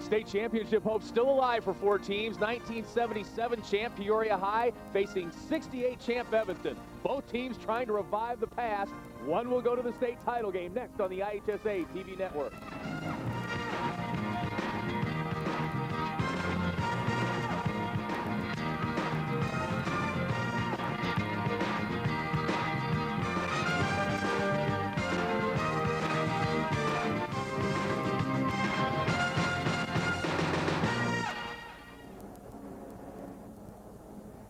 State championship hope still alive for 4 teams. 1977 champ Peoria High facing 68 champ Evanston. Both teams trying to revive the past. One will go to the state title game next on the IHSA TV network.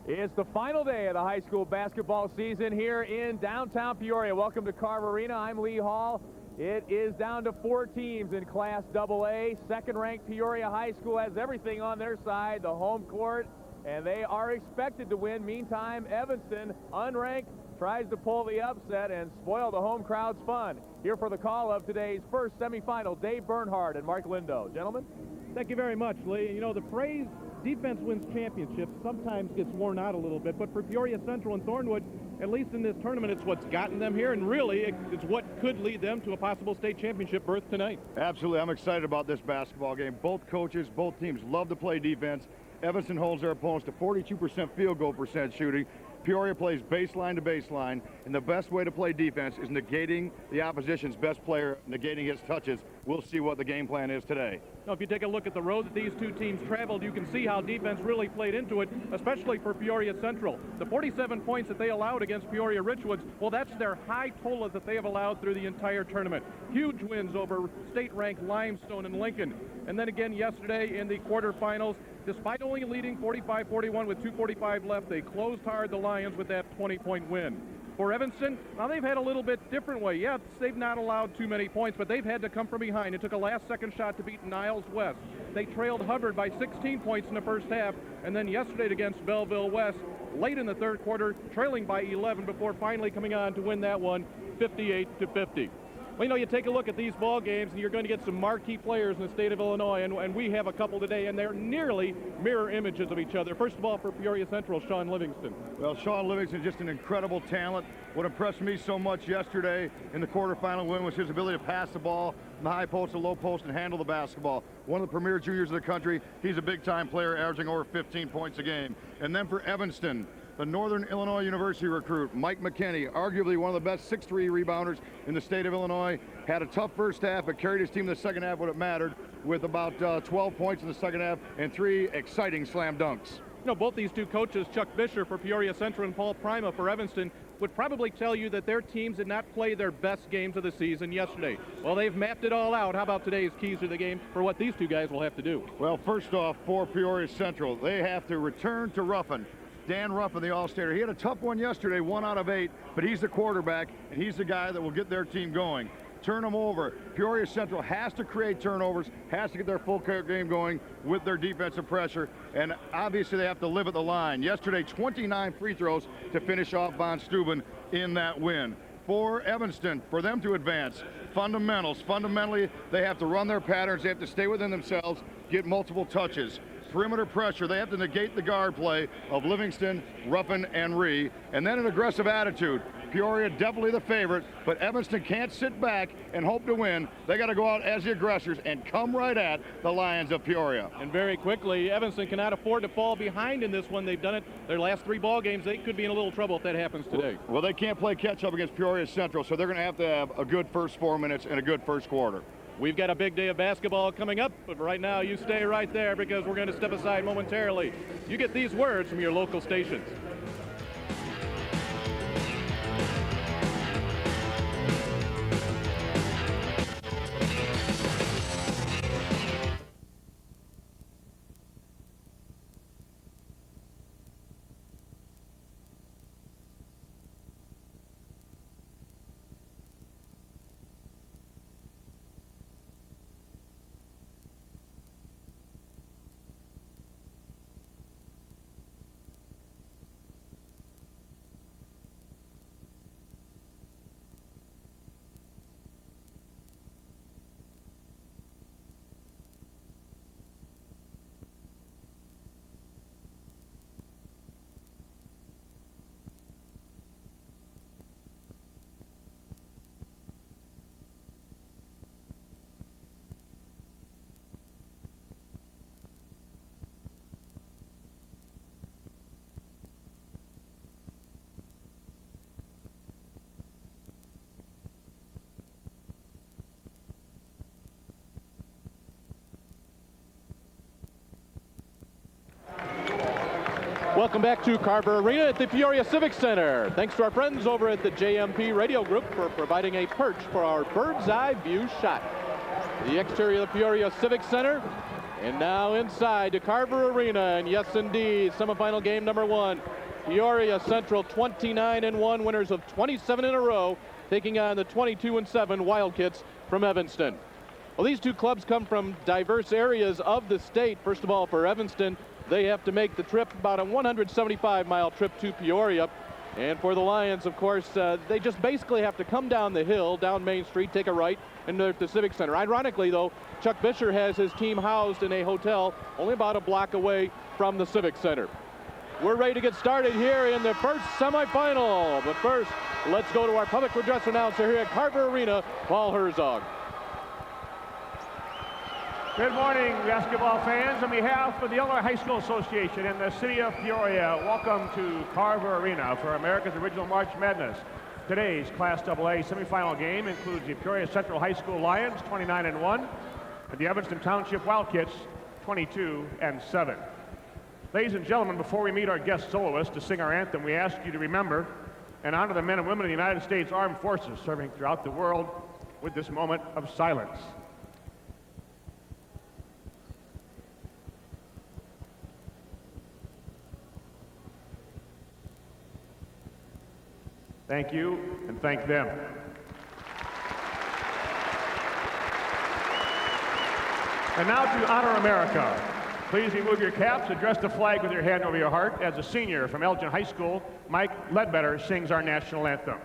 It's the final day of the high school basketball season here in downtown Peoria. Welcome to Carver Arena. I'm Lee Hall. It is down to 4 teams in Class AA. Second-ranked Peoria High School has everything on their side, the home court, and they are expected to win. Meantime, Evanston, unranked, tries to pull the upset and spoil the home crowd's fun. Here for the call of today's first semifinal, Dave Bernhardt and Mark Lindo. Gentlemen? Thank you very much, Lee. You know, the phrase defense wins championships sometimes gets worn out a little bit, but for Peoria Central and Thornwood, at least in this tournament, it's what's gotten them here, and really it's what could lead them to a possible state championship berth tonight. Absolutely. I'm excited about this basketball game. Both coaches, both teams love to play defense. Evanston holds their opponents to 42% field goal percent shooting. Peoria plays baseline to baseline, and the best way to play defense is negating the opposition's best player, negating his touches. We'll see what the game plan is today. Now, if you take a look at the road that these two teams traveled, you can see how defense really played into it, especially for Peoria Central. The 47 points that they allowed against Peoria Richwoods, well, that's their high total that they have allowed through the entire tournament. Huge wins over state-ranked Limestone and Lincoln. And then again yesterday in the quarterfinals, despite only leading 45-41 with 2:45 left, they closed hard the Lions with that 20-point win. For Evanston, now they've had a little bit different way. Yes, they've not allowed too many points, but they've had to come from behind. It took a last-second shot to beat Niles West. They trailed Hubbard by 16 points in the first half, and then yesterday against Belleville West, late in the third quarter, trailing by 11 before finally coming on to win that one 58-50. Well, you know, you take a look at these ball games, and you're going to get some marquee players in the state of Illinois, and we have a couple today, and they're nearly mirror images of each other. First of all, for Peoria Central, Sean Livingston. Well, Sean Livingston is just an incredible talent. What impressed me so much yesterday in the quarterfinal win was his ability to pass the ball from the high post to low post and handle the basketball. One of the premier juniors of the country. He's a big-time player, averaging over 15 points a game. And then for Evanston, the Northern Illinois University recruit, Mike McKinney, arguably one of the best 6'3" rebounders in the state of Illinois, had a tough first half, but carried his team in the second half when it mattered with about 12 points in the second half and 3 exciting slam dunks. You know, both these two coaches, Chuck Bisher for Peoria Central and Paul Prima for Evanston, would probably tell you that their teams did not play their best games of the season yesterday. Well, they've mapped it all out. How about today's keys to the game for what these two guys will have to do? Well, first off, for Peoria Central, they have to return to Ruffin. Dan Ruffin, the All-Stater. He had a tough one yesterday, 1 out of 8, but he's the quarterback, and he's the guy that will get their team going. Turn them over. Peoria Central has to create turnovers, has to get their full game going with their defensive pressure, and obviously they have to live at the line. Yesterday, 29 free throws to finish off Von Steuben in that win. For Evanston, for them to advance, fundamentals. Fundamentally, they have to run their patterns. They have to stay within themselves, get multiple touches. Perimeter pressure, they have to negate the guard play of Livingston, Ruffin, and Ree. And then an aggressive attitude. Peoria definitely the favorite, but Evanston can't sit back and hope to win. They got to go out as the aggressors and come right at the Lions of Peoria. And very quickly, Evanston cannot afford to fall behind in this one. They've done it their last 3 ball games. They could be in a little trouble if that happens today. Well, they can't play catch-up against Peoria Central, so they're going to have a good first 4 minutes and a good first quarter. We've got a big day of basketball coming up, but right now you stay right there because we're going to step aside momentarily. You get these words from your local stations. Welcome back to Carver Arena at the Peoria Civic Center. Thanks to our friends over at the JMP Radio Group for providing a perch for our bird's eye view shot. The exterior of the Peoria Civic Center, and now inside to Carver Arena, and yes indeed, semifinal game number 1. Peoria Central 29-1, winners of 27 in a row, taking on the 22-7 Wildcats from Evanston. Well, these two clubs come from diverse areas of the state. First of all, for Evanston, they have to make the trip, about a 175-mile trip to Peoria. And for the Lions, of course, they just basically have to come down the hill, down Main Street, take a right, and they're at the Civic Center. Ironically, though, Chuck Bisher has his team housed in a hotel only about a block away from the Civic Center. We're ready to get started here in the first semifinal. But first, let's go to our public address announcer here at Carver Arena, Paul Herzog. Good morning, basketball fans. On behalf of the Illinois High School Association and the city of Peoria, welcome to Carver Arena for America's Original March Madness. Today's Class AA semifinal game includes the Peoria Central High School Lions, 29-1, and the Evanston Township Wildcats, 22-7. Ladies and gentlemen, before we meet our guest soloist to sing our anthem, we ask you to remember and honor the men and women of the United States Armed Forces serving throughout the world with this moment of silence. Thank you, and thank them. And now to honor America. Please remove your caps, address the flag with your hand over your heart as a senior from Elgin High School, Mike Ledbetter, sings our national anthem.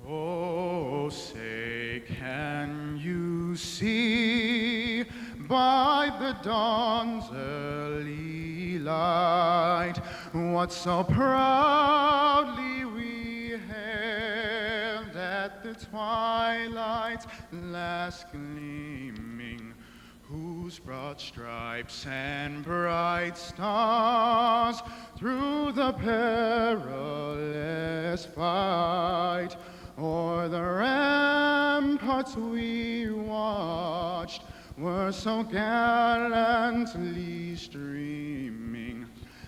Oh, say, can you see by the dawn's early light what so proudly we hailed at the twilight's last gleaming, whose broad stripes and bright stars through the perilous fight o'er the ramparts we watched were so gallantly streaming,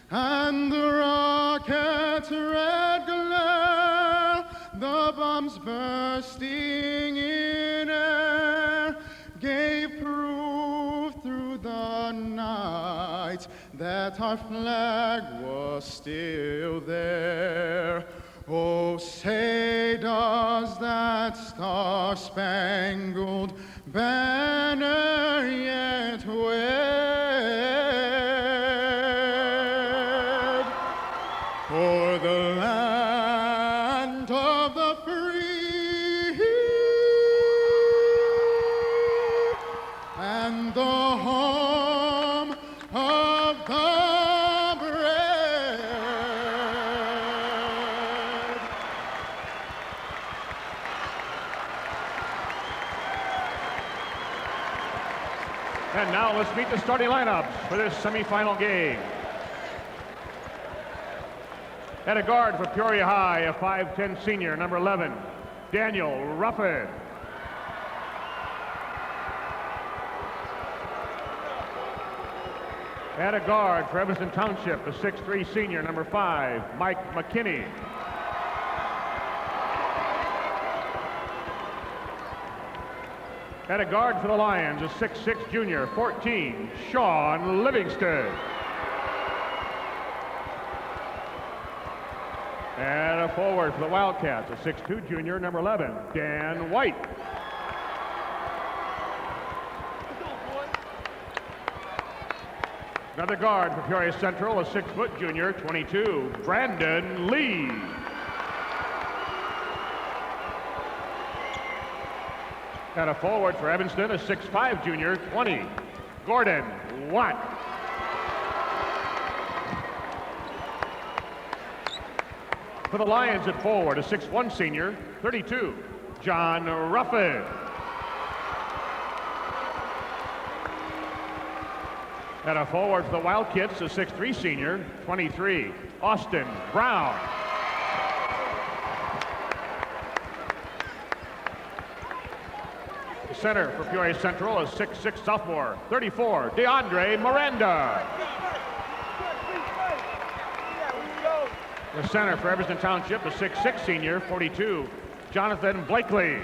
and the rocket's red glare, the bombs bursting in air, gave proof through the night that our flag was still there. Oh, say does that star-spangled banner yet wave for the land of the free and the home of the brave? And now let's meet the starting lineups for this semifinal game. At a guard for Peoria High, a 5'10" senior, number 11, Daniel Ruffin. At a guard for Evanston Township, a 6'3" senior, number 5, Mike McKinney. At a guard for the Lions, a 6'6" junior, 14, Sean Livingston. And a forward for the Wildcats, a 6'2" junior, number 11, Dan White. Another guard for Peoria Central, a 6-foot junior, 22, Brandon Lee. And a forward for Evanston, a 6'5" junior, 20, Gordon Watt. For the Lions at forward, a 6'1" senior, 32, John Ruffin. And a forward for the Wildcats, a 6'3" senior, 23, Austin Brown. center for Peoria Central, a 6'6" sophomore, 34, DeAndre Miranda. The center for Evanston Township, a 6'6" senior, 42, Jonathan Blakely.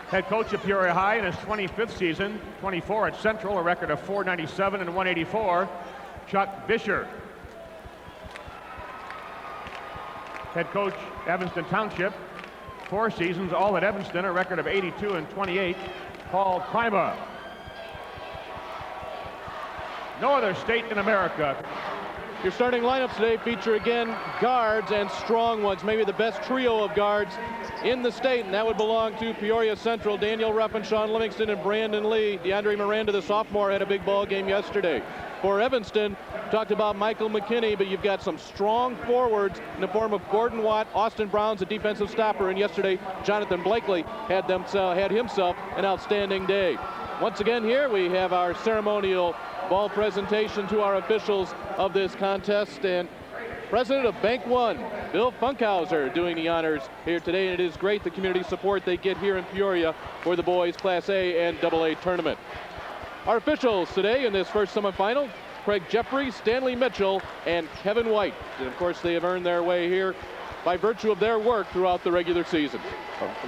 Head coach at Peoria High in his 25th season, 24 at Central, a record of 497 and 184, Chuck Bisher. Head coach, Evanston Township, 4 seasons, all at Evanston, a record of 82 and 28, Paul Prima. No other state in America. Your starting lineups today feature again guards and strong ones, maybe the best trio of guards in the state, and that would belong to Peoria Central. Daniel Ruffin, Sean Livingston, and Brandon Lee. DeAndre Miranda, the sophomore, had a big ball game yesterday. For Evanston, talked about Michael McKinney, but you've got some strong forwards in the form of Gordon Watt, Austin Brown's a defensive stopper, and yesterday Jonathan Blakely had himself an outstanding day. Once again here we have our ceremonial ball presentation to our officials of this contest, and President of Bank One, Bill Funkhauser, doing the honors here today, and it is great the community support they get here in Peoria for the boys Class A and AA tournament. Our officials today in this first semifinal, Craig Jeffrey, Stanley Mitchell, and Kevin White. And of course they have earned their way here by virtue of their work throughout the regular season.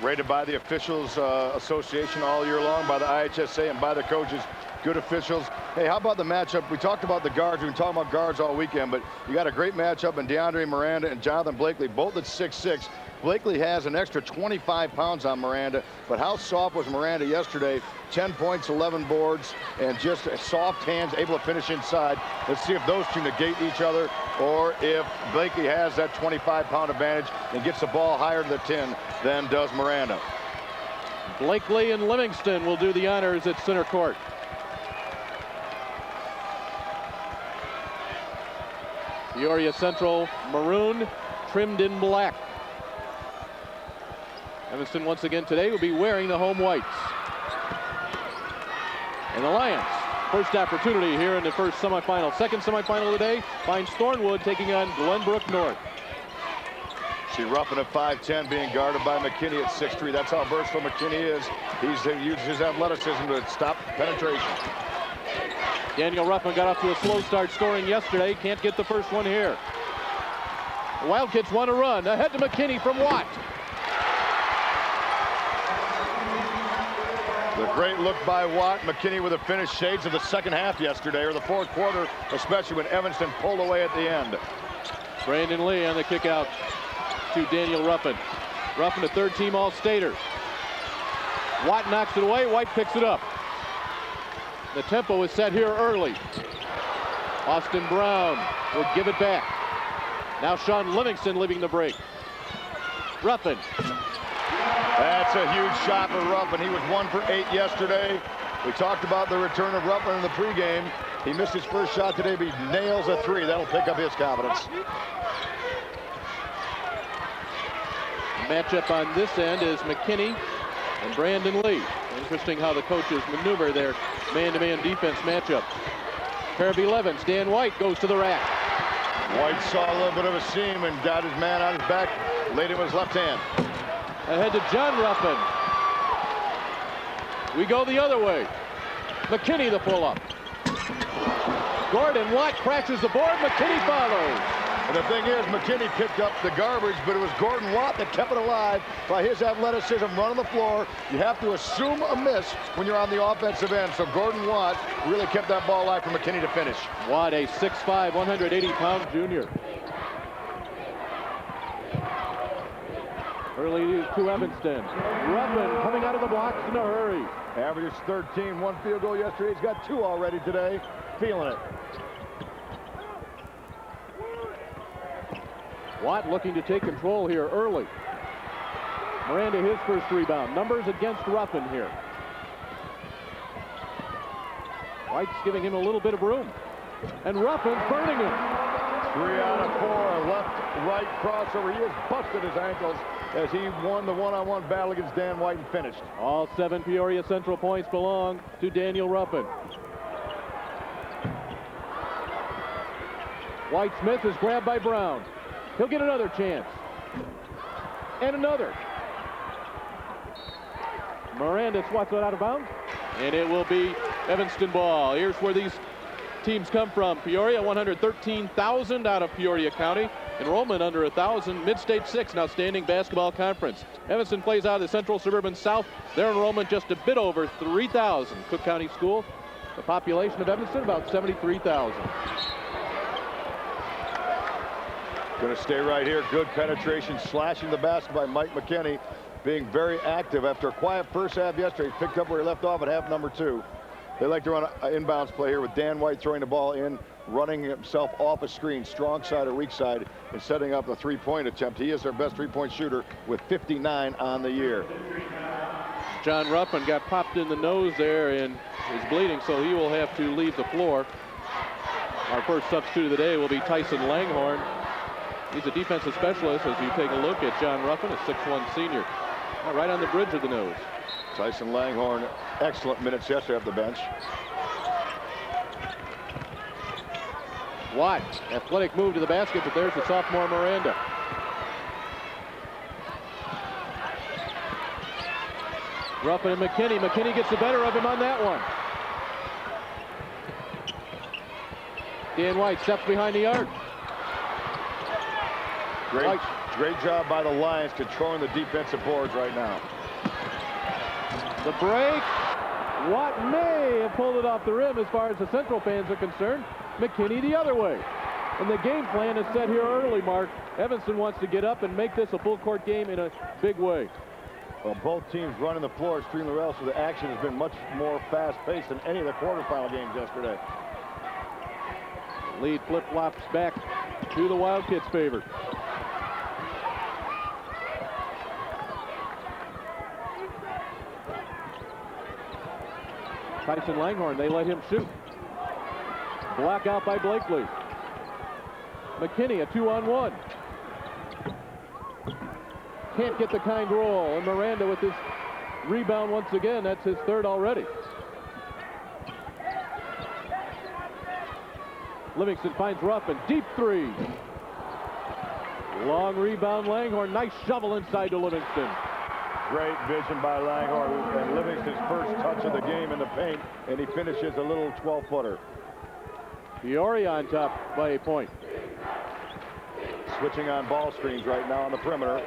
Rated by the Officials Association all year long, by the IHSA, and by the coaches. Good officials. Hey, how about the matchup? We talked about the guards. We've been talking about guards all weekend, but you got a great matchup in DeAndre Miranda and Jonathan Blakely, both at 6'6". Blakely has an extra 25 pounds on Miranda, but how soft was Miranda yesterday? 10 points, 11 boards, and just soft hands, able to finish inside. Let's see if those two negate each other, or if Blakely has that 25-pound advantage and gets the ball higher to the 10 than does Miranda. Blakely and Livingston will do the honors at center court. Peoria Central maroon, trimmed in black. Evanston once again today will be wearing the home whites. And the Lions, first opportunity here in the first semifinal. Second semifinal of the day finds Thornwood taking on Glenbrook North. See Ruffin at 5'10", being guarded by McKinney at 6'3". That's how versatile McKinney is. He's used his athleticism to stop penetration. Daniel Ruffin got off to a slow start scoring yesterday. Can't get the first one here. The Wildcats want to run. Ahead to McKinney from Watt. The great look by Watt. McKinney with a finish, shades of the second half yesterday, or the fourth quarter, especially when Evanston pulled away at the end. Brandon Lee on the kick out to Daniel Ruffin. Ruffin, a third-team All-Stater. Watt knocks it away. White picks it up. The tempo is set here early. Austin Brown will give it back. Now Sean Livingston leaving the break. Ruffin. That's a huge shot for Ruffin. He was 1 for 8 yesterday. We talked about the return of Ruffin in the pregame. He missed his first shot today, but he nails a 3. That'll pick up his confidence. Matchup on this end is McKinney and Brandon Lee. Interesting how the coaches maneuver their man-to-man defense matchup. Pair of 11s, Dan White goes to the rack. White saw a little bit of a seam and got his man on his back, laid him with his left hand. Ahead to John Ruffin. We go the other way. McKinney the pull-up. Gordon Watt crashes the board. McKinney follows. And the thing is, McKinney picked up the garbage, but it was Gordon Watt that kept it alive by his athleticism running the floor. You have to assume a miss when you're on the offensive end. So Gordon Watt really kept that ball alive for McKinney to finish. Watt, a 6'5", 180-pound junior. Early to Evanston. Ruffin coming out of the blocks in a hurry. Averages 13, 1 field goal yesterday. He's got 2 already today. Feeling it. Watt looking to take control here early. Miranda his first rebound. Numbers against Ruffin here. White's giving him a little bit of room. And Ruffin burning him. 3 out of 4. Left-right crossover. He has busted his ankles as he won the one-on-one battle against Dan White and finished. All 7 Peoria Central points belong to Daniel Ruffin. White Smith is grabbed by Brown. He'll get another chance. And another. Miranda swats it out of bounds, and it will be Evanston ball. Here's where these teams come from. Peoria, 113,000 out of Peoria County. Enrollment under 1,000. Mid-State 6, an outstanding basketball conference. Evanston plays out of the Central Suburban South. Their enrollment just a bit over 3,000. Cook County School. The population of Evanston, about 73,000. Going to stay right here. Good penetration, slashing the basket by Mike McKinney, being very active after a quiet first half yesterday. He picked up where he left off at half number 2. They like to run an inbounds play here with Dan White throwing the ball in, running himself off a screen, strong side or weak side, and setting up a three-point attempt. He is their best three-point shooter with 59 on the year. John Ruffin got popped in the nose there and is bleeding, so he will have to leave the floor. Our first substitute of the day will be Tyson Langhorn. He's a defensive specialist as you take a look at John Ruffin, a 6'1 senior. Right on the bridge of the nose. Tyson Langhorn, excellent minutes yesterday off the bench. Watt, athletic move to the basket, but there's the sophomore Miranda. Ruffin and McKinney. McKinney gets the better of him on that one. Dan White steps behind the arc. Great job by the Lions controlling the defensive boards right now. The break. Watt may have pulled it off the rim as far as the Central fans are concerned. McKinney the other way. And the game plan is set here early, Mark. Evanston wants to get up and make this a full court game in a big way. Well, both teams running the floor extremely well, so the action has been much more fast-paced than any of the quarterfinal games yesterday. Lead flip-flops back to the Wildcats' favor. Tyson Langhorn, they let him shoot. Block out by Blakely. McKinney, a 2-on-1. Can't get the kind roll, and Miranda with his rebound once again. That's his third already. Livingston finds Ruffin, deep three. Long rebound, Langhorn, nice shovel inside to Livingston. Great vision by Langhorn, and Livingston's first touch of the game in the paint, and he finishes a little 12-footer. Peoria on top by a point. Switching on ball screens right now on the perimeter.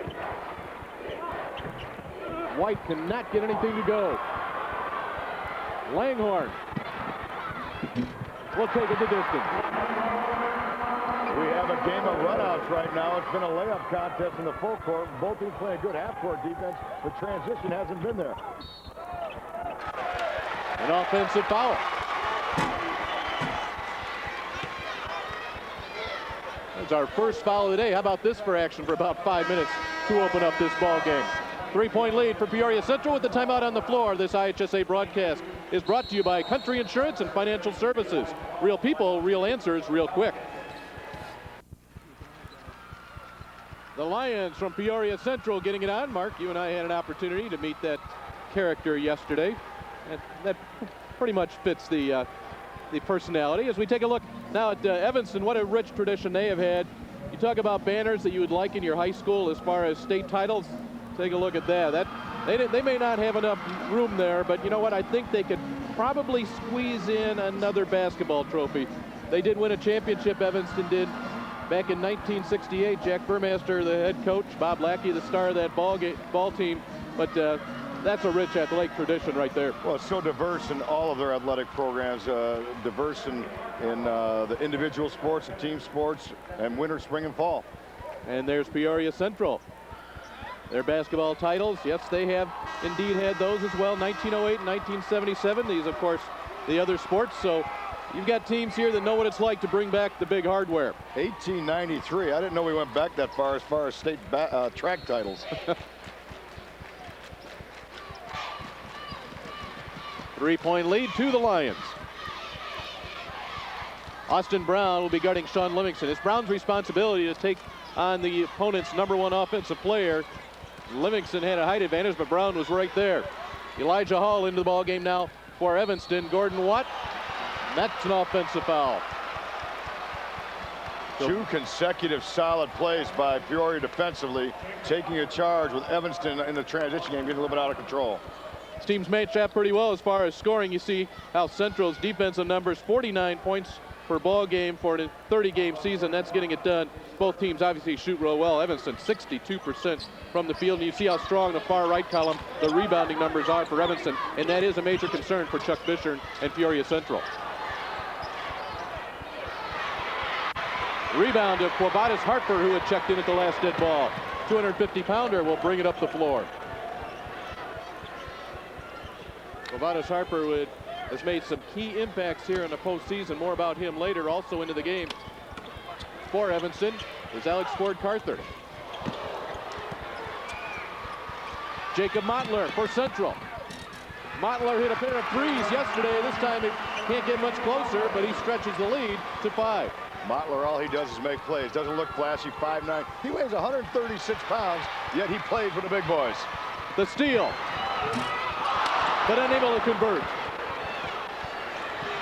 White cannot get anything to go. Langhorn will take it the distance. We have a game of runouts right now. It's been a layup contest in the full court. Both teams playing good half-court defense, but transition hasn't been there. An offensive foul. That's our first foul of the day. How about this for action for about 5 minutes to open up this ball game? 3-point lead for Peoria Central with the timeout on the floor. This IHSA broadcast is brought to you by Country Insurance and Financial Services. Real people, real answers, real quick. The Lions from Peoria Central getting it on. Mark, you and I had an opportunity to meet that character yesterday. That pretty much fits the personality. As we take a look now at Evanston, what a rich tradition they have had. You talk about banners that you would like in your high school as far as state titles. Take a look at that. They may not have enough room there, but you know what? I think they could probably squeeze in another basketball trophy. They did win a championship, Evanston did, back in 1968. Jack Burmaster, the head coach, Bob Lackey, the star of that ball team. But that's a rich athletic tradition right there. Well, it's so diverse in all of their athletic programs, diverse in the individual sports, the team sports, and winter, spring, and fall. And there's Peoria Central. Their basketball titles, yes, they have indeed had those as well, 1908 and 1977. These, of course, the other sports. So you've got teams here that know what it's like to bring back the big hardware. 1893. I didn't know we went back that far as state track titles. 3-point lead to the Lions. Austin Brown will be guarding Sean Livingston. It's Brown's responsibility to take on the opponent's #1 offensive player. Livingston had a height advantage, but Brown was right there. Elijah Hall into the ball game now for Evanston. Gordon Watt, that's an offensive foul. Two consecutive solid plays by Peoria defensively, taking a charge with Evanston in the transition game, getting a little bit out of control. These teams match up pretty well as far as scoring. You see how Central's defensive numbers, 49 points per ball game for a 30-game season. That's getting it done. Both teams obviously shoot real well. Evanston 62% from the field, and you see how strong the far right column the rebounding numbers are for Evanston, and that is a major concern for Chuck Fisher and Peoria Central. Rebound of Quavadas Harper, who had checked in at the last dead ball. 250-pounder will bring it up the floor. Quavadas Harper has made some key impacts here in the postseason. More about him later. Also into the game for Evanston is Alex Ford Carther. Jacob Mottler for Central. Mottler hit a pair of threes yesterday. This time it can't get much closer, but he stretches the lead to 5. Mottler, all he does is make plays. Doesn't look flashy, 5'9". He weighs 136 pounds, yet he played for the big boys. The steal, but unable to convert.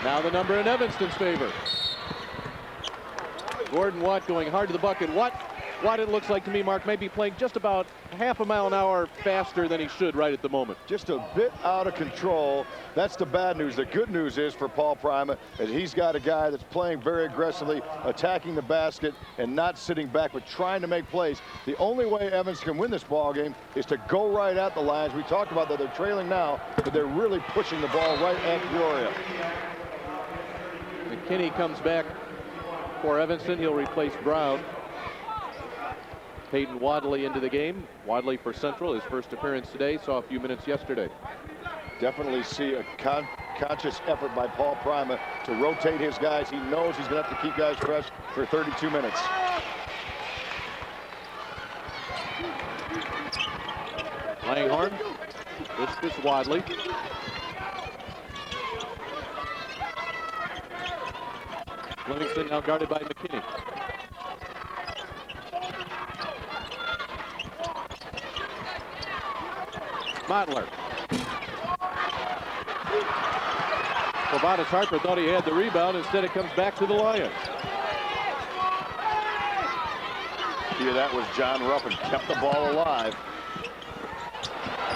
Now the number in Evanston's favor. Gordon Watt going hard to the bucket. Watt, it looks like to me, Mark, may be playing just about half a mile an hour faster than he should right at the moment. Just a bit out of control. That's the bad news. The good news is for Paul Prima is he's got a guy that's playing very aggressively, attacking the basket and not sitting back, but trying to make plays. The only way Evans can win this ball game is to go right at the lines. We talked about that they're trailing now, but they're really pushing the ball right at Peoria. McKinney comes back for Evanston. He'll replace Brown. Peyton Wadley into the game. Wadley for Central, his first appearance today, saw a few minutes yesterday. Definitely see a conscious effort by Paul Prima to rotate his guys. He knows he's going to have to keep guys fresh for 32 minutes. Langhorn. This is Wadley. Livingston now guarded by McKinney. Mottler. Quavadas Harper thought he had the rebound. Instead, it comes back to the Lions. Here, that was John Ruffin, kept the ball alive.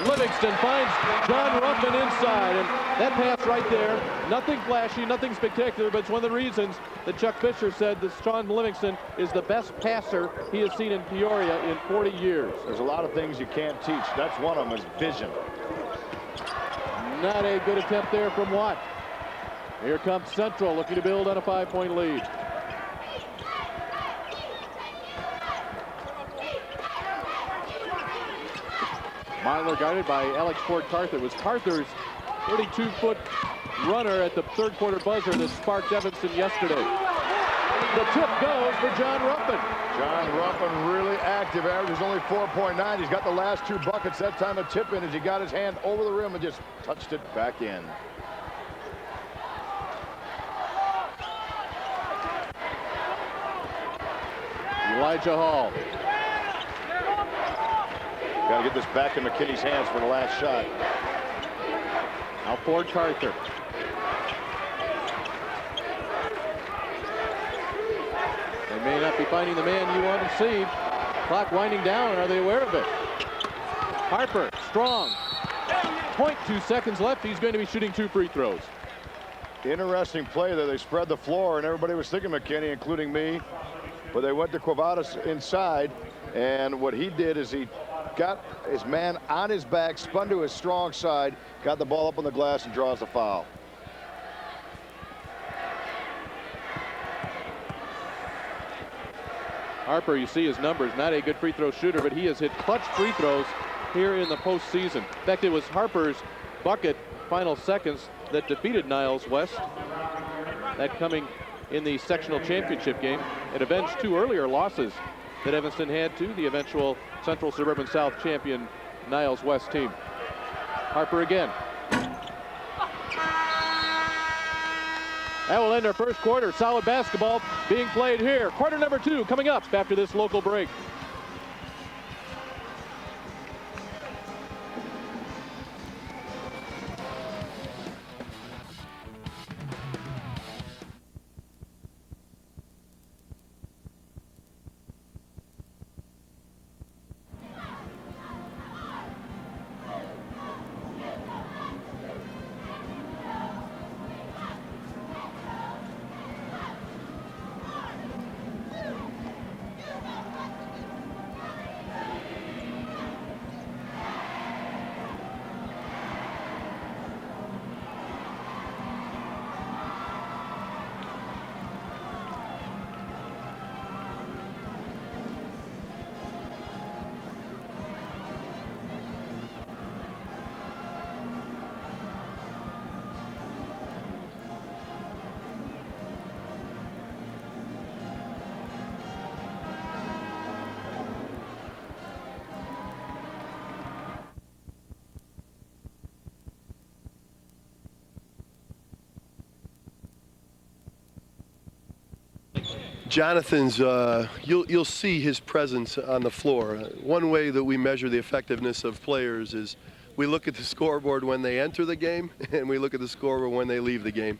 Livingston finds John Ruffin inside, and that pass right there, nothing flashy, nothing spectacular, but it's one of the reasons that Chuck Fisher said that Sean Livingston is the best passer he has seen in Peoria in 40 years. There's a lot of things you can't teach. That's one of them, is vision. Not a good attempt there from Watt. Here comes Central looking to build on a 5-point lead. Mottler guarded by Alex Ford Carther. It was Carther's 32-foot runner at the third quarter buzzer that sparked Evanston yesterday. The tip goes for John Ruffin. John Ruffin really active, averages only 4.9. He's got the last 2 buckets. That time a tip in as he got his hand over the rim and just touched it back in. Elijah Hall. Got to get this back in McKinney's hands for the last shot. Now Ford Carther. They may not be finding the man you want to see. Clock winding down. Are they aware of it? Harper, strong. 0.2 seconds left. He's going to be shooting 2 free throws. Interesting play there. They spread the floor, and everybody was thinking McKinney, including me. But they went to Quavadas inside, and what he did is he got his man on his back, spun to his strong side, got the ball up on the glass, and draws the foul. Harper, you see his numbers, not a good free throw shooter, but he has hit clutch free throws here in the postseason. In fact, it was Harper's bucket, final seconds, that defeated Niles West. That coming in the sectional championship game. It avenged 2 earlier losses that Evanston had to the eventual Central Suburban South champion Niles West team. Harper again. That will end our first quarter. Solid basketball being played here. Quarter number 2 coming up after this local break. Jonathan's, you'll see his presence on the floor. One way that we measure the effectiveness of players is we look at the scoreboard when they enter the game, and we look at the scoreboard when they leave the game.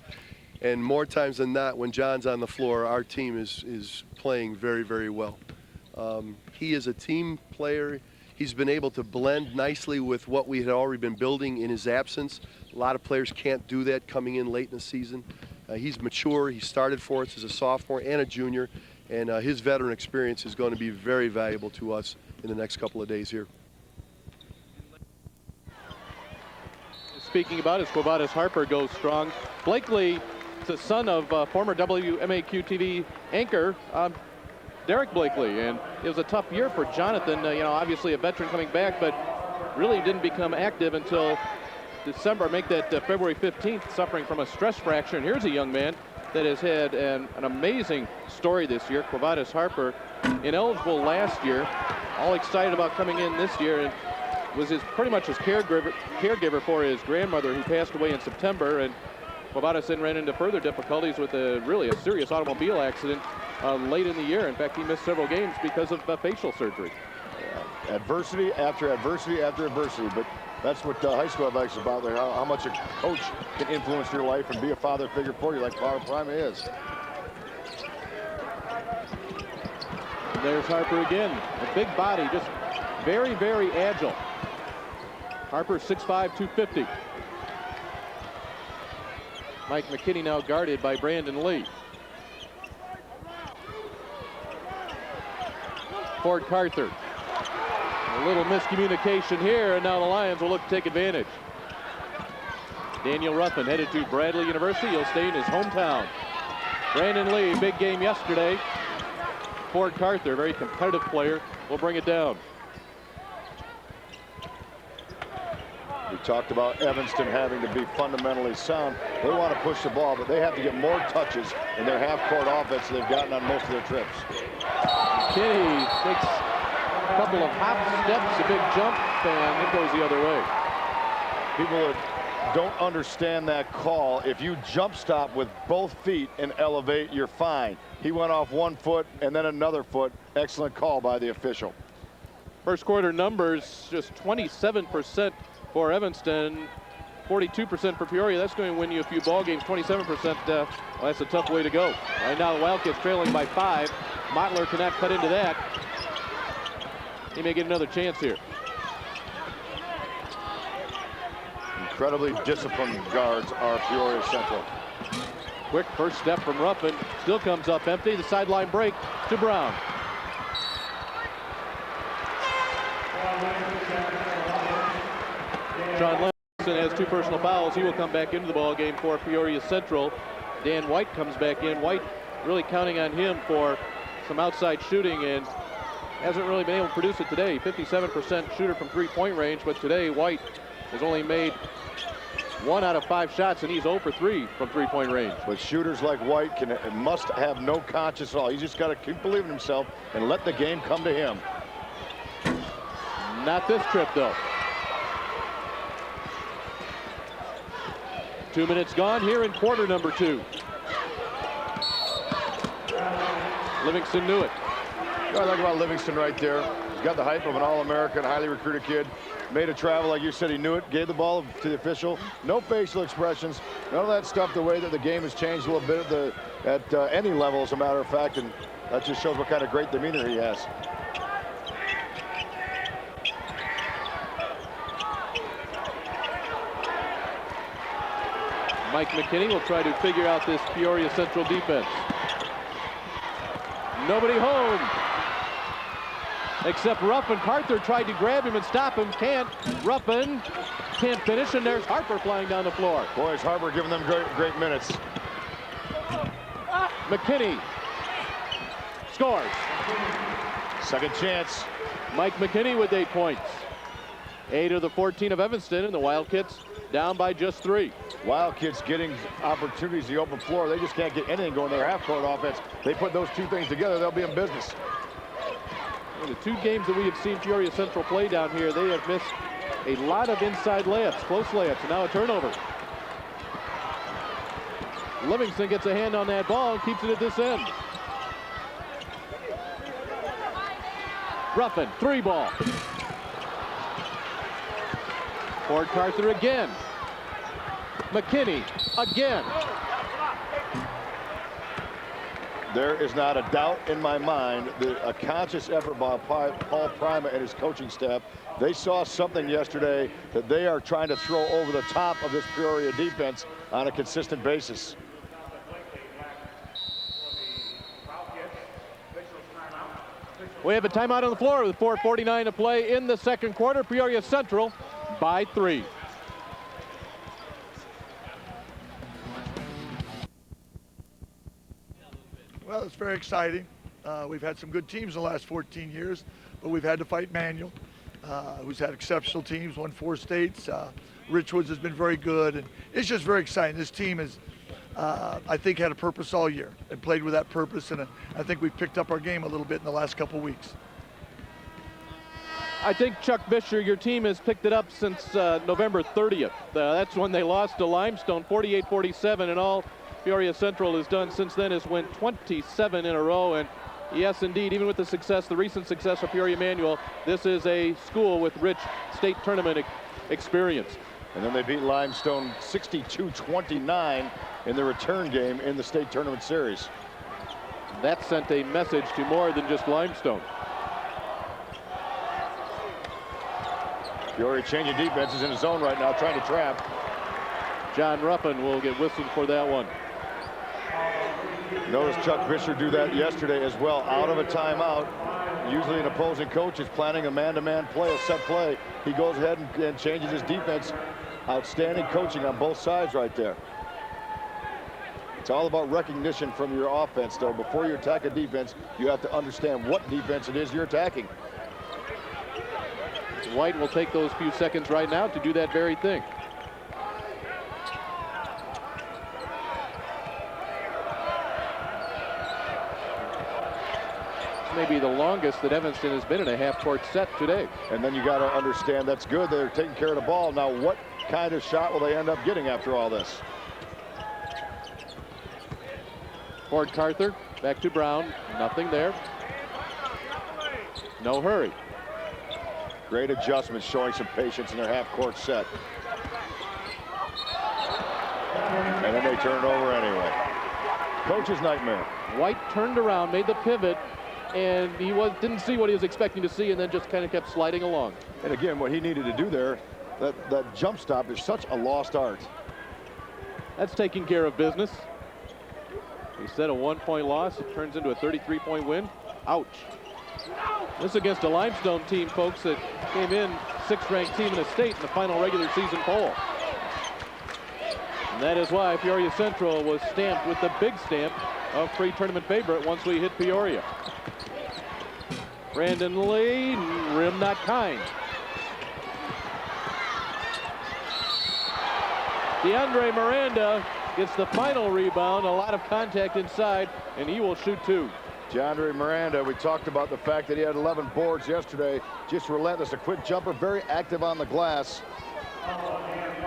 And more times than not, when John's on the floor, our team is playing very, very well. He is a team player. He's been able to blend nicely with what we had already been building in his absence. A lot of players can't do that coming in late in the season. He's mature. He started for us as a sophomore and a junior, and his veteran experience is going to be very valuable to us in the next couple of days here. Speaking about it, Quavatis Harper goes strong. Blakely, the son of former WMAQ TV anchor Derek Blakely, and it was a tough year for Jonathan. Obviously a veteran coming back, but really didn't become active until December, make that February 15th, suffering from a stress fracture. And here's a young man that has had an amazing story this year. Quavatis Harper, ineligible last year, all excited about coming in this year, and was pretty much his caregiver for his grandmother, who passed away in September. And Quavatis then ran into further difficulties with really a serious automobile accident late in the year. In fact, he missed several games because of facial surgery. Yeah. Adversity after adversity after adversity, but that's what high school athletics is about. How much a coach can influence your life and be a father figure for you, like Father Prime is. And there's Harper again. A big body, just very, very agile. Harper 6'5", 250. Mike McKinney now guarded by Brandon Lee. Ford Carter. A little miscommunication here, and now the Lions will look to take advantage. Daniel Ruffin headed to Bradley University. He'll stay in his hometown. Brandon Lee, big game yesterday. Ford Carter, very competitive player, will bring it down. We talked about Evanston having to be fundamentally sound. They want to push the ball, but they have to get more touches in their half-court offense they've gotten on most of their trips. Kenny takes a couple of hop steps, a big jump, and it goes the other way. People that don't understand that call, if you jump stop with both feet and elevate, you're fine. He went off 1 foot and then another foot. Excellent call by the official. First quarter numbers, just 27% for Evanston, 42% for Peoria. That's going to win you a few ball games. 27%, well, that's a tough way to go. Right now the Wildcats trailing by 5. Mottler cannot cut into that. He may get another chance here. Incredibly disciplined guards are Peoria Central. Quick first step from Ruffin. Still comes up empty. The sideline break to Brown. John Lenson has 2 personal fouls. He will come back into the ball game for Peoria Central. Dan White comes back in. White really counting on him for some outside shooting, and hasn't really been able to produce it today. 57% shooter from 3-point range, but today White has only made 1 out of 5 shots, and he's 0 for 3 from 3-point range. But shooters like White must have no conscience at all. He's just got to keep believing in himself and let the game come to him. Not this trip, though. 2 minutes gone here in quarter number 2. Livingston knew it. What I like about Livingston right there, he's got the hype of an All-American, highly recruited kid. Made a travel, like you said, he knew it, gave the ball to the official. No facial expressions, none of that stuff, the way that the game has changed a little bit at any level, as a matter of fact, and that just shows what kind of great demeanor he has. Mike McKinney will try to figure out this Peoria Central defense. Nobody home except Ruffin. Carter tried to grab him and stop him. Can't. Ruffin can't finish, and there's Harper flying down the floor. Boys, Harper giving them great minutes. McKinney scores. Second chance. Mike McKinney with 8 points. 8 of the 14 of Evanston, and the Wildcats down by just 3. Wildcats getting opportunities to the open floor. They just can't get anything going. Their half-court offense. They put those 2 things together, they'll be in business. In the 2 games that we have seen Peoria Central play down here, they have missed a lot of inside layups, close layups, and now a turnover. Livingston gets a hand on that ball and keeps it at this end. Ruffin, 3 ball. Ford Carther again. McKinney again. There is not a doubt in my mind that a conscious effort by Paul Prima and his coaching staff. They saw something yesterday that they are trying to throw over the top of this Peoria defense on a consistent basis. We have a timeout on the floor with 4:49 to play in the second quarter. Peoria Central by 3. Well, it's very exciting. We've had some good teams in the last 14 years, but we've had to fight Manual, who's had exceptional teams, won 4 states. Richwoods has been very good, and it's just very exciting. This team is, I think, had a purpose all year and played with that purpose, and I think we've picked up our game a little bit in the last couple weeks. I think, Chuck Bisher, your team has picked it up since November 30th. That's when they lost to Limestone, 48-47, and all Peoria Central has done since then is win 27 in a row. And yes, indeed, even with the success, the recent success of Peoria Manual, this is a school with rich state tournament experience. And then they beat Limestone 62-29 in the return game in the state tournament series. That sent a message to more than just Limestone. Peoria changing defenses in his zone right now, trying to trap. John Ruffin will get whistled for that one. Notice Chuck Bisher do that yesterday as well, out of a timeout. Usually an opposing coach is planning a man-to-man play, a set play. He goes ahead and changes his defense. Outstanding coaching on both sides right there. It's all about recognition from your offense, though. Before you attack a defense, you have to understand what defense it is you're attacking. White will take those few seconds right now to do that very thing. Maybe the longest that Evanston has been in a half-court set today. And then you got to understand that's good. They're taking care of the ball. Now, what kind of shot will they end up getting after all this? Ford Carther back to Brown. Nothing there. No hurry. Great adjustments, showing some patience in their half-court set. And then they turn it over anyway. Coach's nightmare. White turned around, made the pivot, and he didn't see what he was expecting to see, and then just kind of kept sliding along. And again, what he needed to do there, that jump stop is such a lost art. That's taking care of business. He said a 1-point loss. It turns into a 33-point win. Ouch. This against a Limestone team, folks, that came in 6th-ranked team in the state in the final regular season poll. And that is why Peoria Central was stamped with the big stamp of pre-tournament favorite once we hit Peoria. Brandon Lee, rim not kind. DeAndre Miranda gets the final rebound, a lot of contact inside, and he will shoot 2. DeAndre Miranda, we talked about the fact that he had 11 boards yesterday. Just relentless, a quick jumper, very active on the glass.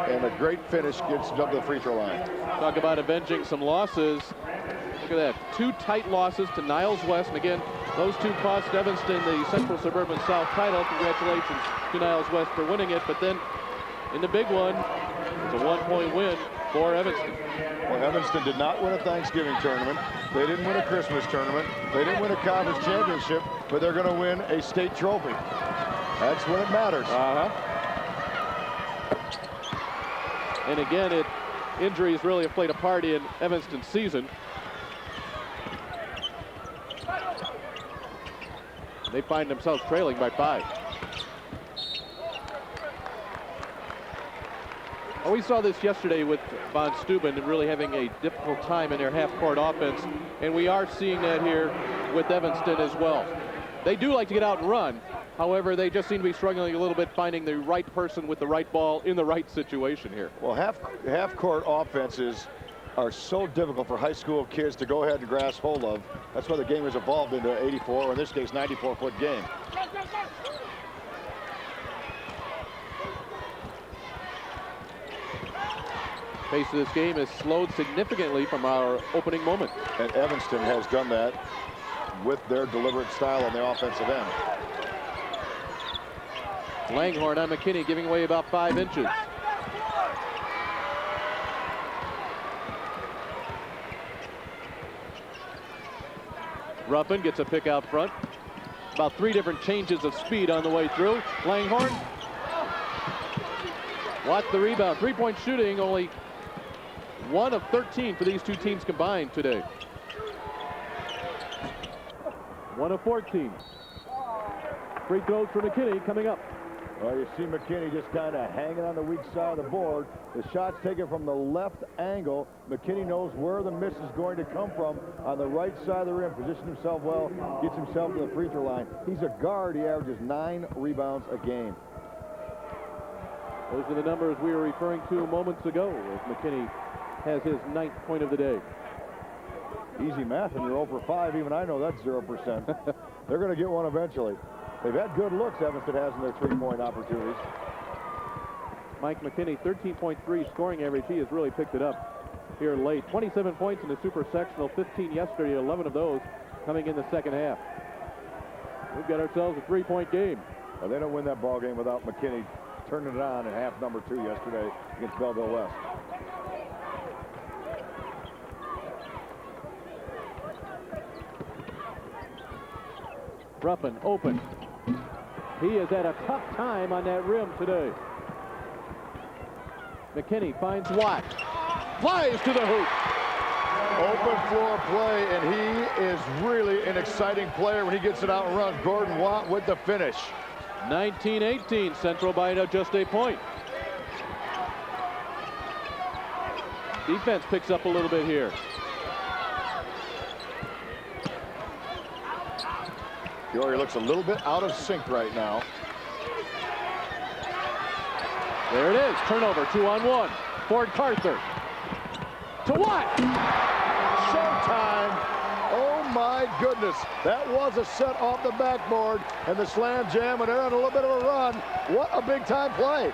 And a great finish, gets him up to the free throw line. Talk about avenging some losses. Look at that, 2 tight losses to Niles West. And again, those 2 cost Evanston the Central Suburban South title. Congratulations to Niles West for winning it. But then in the big one, it's a 1-point win for Evanston. Well, Evanston did not win a Thanksgiving tournament. They didn't win a Christmas tournament. They didn't win a conference championship, but they're going to win a state trophy. That's when it matters. And again, injuries really have played a part in Evanston's season. They find themselves trailing by 5. Well, we saw this yesterday with Von Steuben and really having a difficult time in their half-court offense, and we are seeing that here with Evanston as well. They do like to get out and run. However, they just seem to be struggling a little bit finding the right person with the right ball in the right situation here. Well, half-court offenses are so difficult for high school kids to go ahead and grasp hold of. That's why the game has evolved into an 84, or in this case, 94-foot game. Pace of this game has slowed significantly from our opening moment. And Evanston has done that with their deliberate style on the offensive end. Langhorn on McKinney, giving away about 5 inches. Ruffin gets a pick out front. About 3 different changes of speed on the way through. Langhorn. Watch the rebound. 3-point shooting, only 1 of 13 for these two teams combined today. 1 of 14. Free throws for McKinney coming up. Well, you see McKinney just kind of hanging on the weak side of the board. The shot's taken from the left angle. McKinney knows where the miss is going to come from on the right side of the rim. Positions himself well, gets himself to the free throw line. He's a guard. He averages 9 rebounds a game. Those are the numbers we were referring to moments ago as McKinney has his 9th point of the day. Easy math when you're 0 for 5. Even I know that's 0%. They're going to get one eventually. They've had good looks, Evanston has, in their 3-point opportunities. Mike McKinney, 13.3 scoring average. He has really picked it up here late. 27 points in the super sectional, 15 yesterday, 11 of those coming in the second half. We've got ourselves a 3-point game. Well, they don't win that ball game without McKinney turning it on in half number 2 yesterday against Belleville West. Ruffin open. He has had a tough time on that rim today. McKinney finds Watt. Flies to the hoop. Open floor play, and he is really an exciting player when he gets it out and runs. Gordon Watt with the finish. 19-18, Central by just a point. Defense picks up a little bit here. Peoria looks a little bit out of sync right now. There it is. Turnover, 2-on-1. Ford Carter. To Watt. Showtime. Oh my goodness. That was a set off the backboard and the slam jam, and they're on a little bit of a run. What a big time play.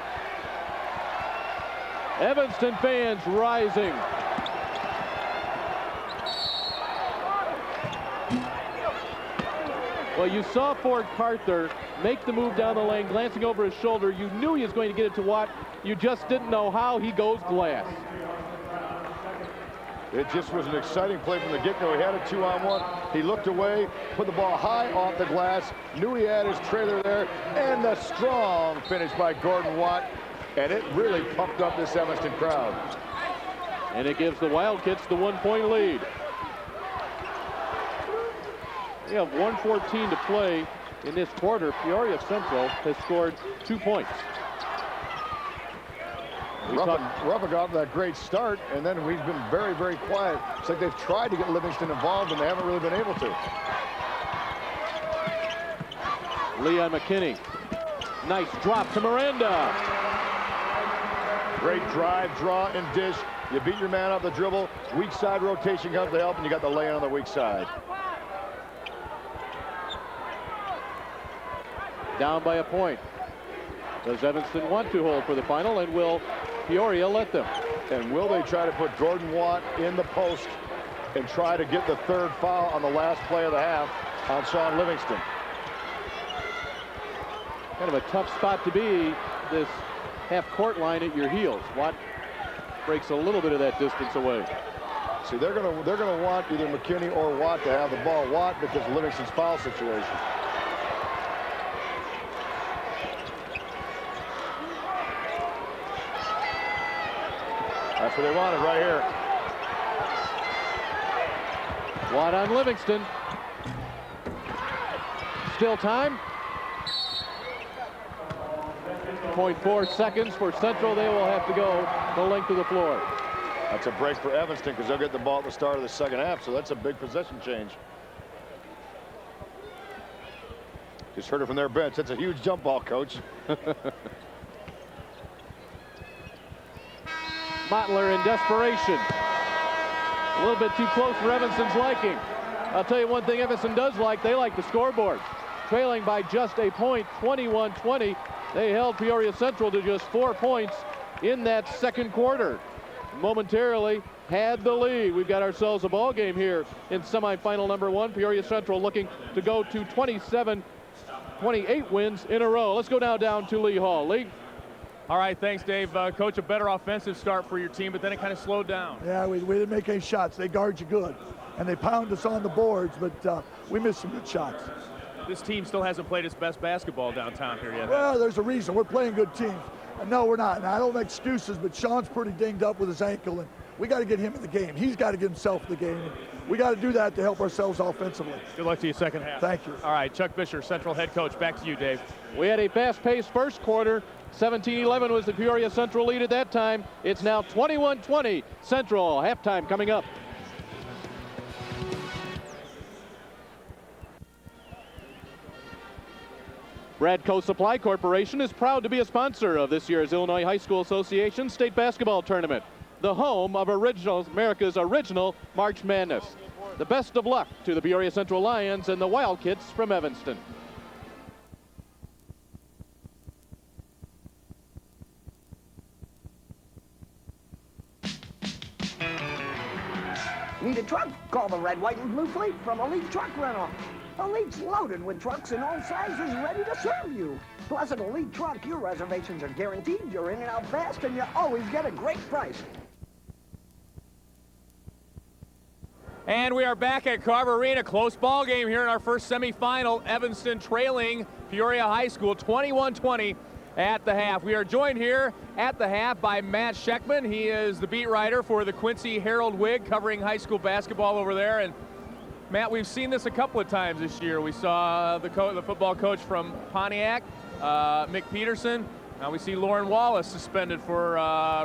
Evanston fans rising. Well, you saw Ford Carter make the move down the lane, glancing over his shoulder. You knew he was going to get it to Watt. You just didn't know how. He goes glass. It just was an exciting play from the get-go. He had a 2-on-1. He looked away, put the ball high off the glass, knew he had his trailer there, and the strong finish by Gordon Watt. And it really pumped up this Evanston crowd. And it gives the Wildcats the 1-point lead. We have 1:14 to play in this quarter. Peoria Central has scored 2 points. Ruffin got that great start, and then he's been very, very quiet. It's like they've tried to get Livingston involved, and they haven't really been able to. Leon McKinney. Nice drop to Miranda. Great drive, draw, and dish. You beat your man off the dribble. Weak side rotation comes to help, and you got the lay-in on the weak side. Down by a point. Does Evanston want to hold for the final, and will Peoria let them? And will they try to put Gordon Watt in the post and try to get the 3rd foul on the last play of the half on Sean Livingston? Kind of a tough spot to be, this half-court line at your heels. Watt breaks a little bit of that distance away. See, they're gonna want either McKinney or Watt to have the ball. Watt because of Livingston's foul situation. That's what they wanted right here. Watt on Livingston. Still time. 0.4 seconds for Central. They will have to go the length of the floor. That's a break for Evanston because they'll get the ball at the start of the second half, so that's a big possession change. Just heard it from their bench. That's a huge jump ball, coach. Mottler in desperation. A little bit too close for Evanston's liking. I'll tell you one thing Evanston does like. They like the scoreboard. Trailing by just a point, 21-20. They held Peoria Central to just 4 points in that second quarter. Momentarily had the lead. We've got ourselves a ball game here in semifinal number 1. Peoria Central looking to go to 27 28 wins in a row. Let's go now down to Lee Hall. Lee? All right, thanks, Dave. Coach, a better offensive start for your team, but then it kind of slowed down. Yeah, we didn't make any shots. They guard you good, and they pound us on the boards, but we missed some good shots. This team still hasn't played its best basketball downtown here yet. Well, there's a reason. We're playing good teams. No, we're not. And I don't make excuses, but Sean's pretty dinged up with his ankle, and we got to get him in the game. He's got to get himself in the game. And we got to do that to help ourselves offensively. Good luck to you second half. Thank you. All right, Chuck Fisher, Central head coach. Back to you, Dave. We had a fast-paced first quarter. 17-11 was the Peoria Central lead at that time. It's now 21-20 Central. Halftime coming up. Bradco Supply Corporation is proud to be a sponsor of this year's Illinois High School Association State Basketball Tournament, the home of America's original March Madness. The best of luck to the Peoria Central Lions and the Wildcats from Evanston. Need a truck? Call the red, white, and blue fleet from Elite Truck Rental. Elite's loaded with trucks in all sizes ready to serve you. Plus, at Elite Truck, your reservations are guaranteed, you're in and out fast, and you always get a great price. And we are back at Carver Arena. Close ball game here in our first semifinal. Evanston trailing Peoria High School 21-20 at the half. We are joined here at the half by Matt Scheckman. He is the beat writer for the Quincy Herald-Whig, covering high school basketball over there. And Matt, we've seen this a couple of times this year. We saw the football coach from Pontiac, Mick Peterson. Now we see Lauren Wallace suspended for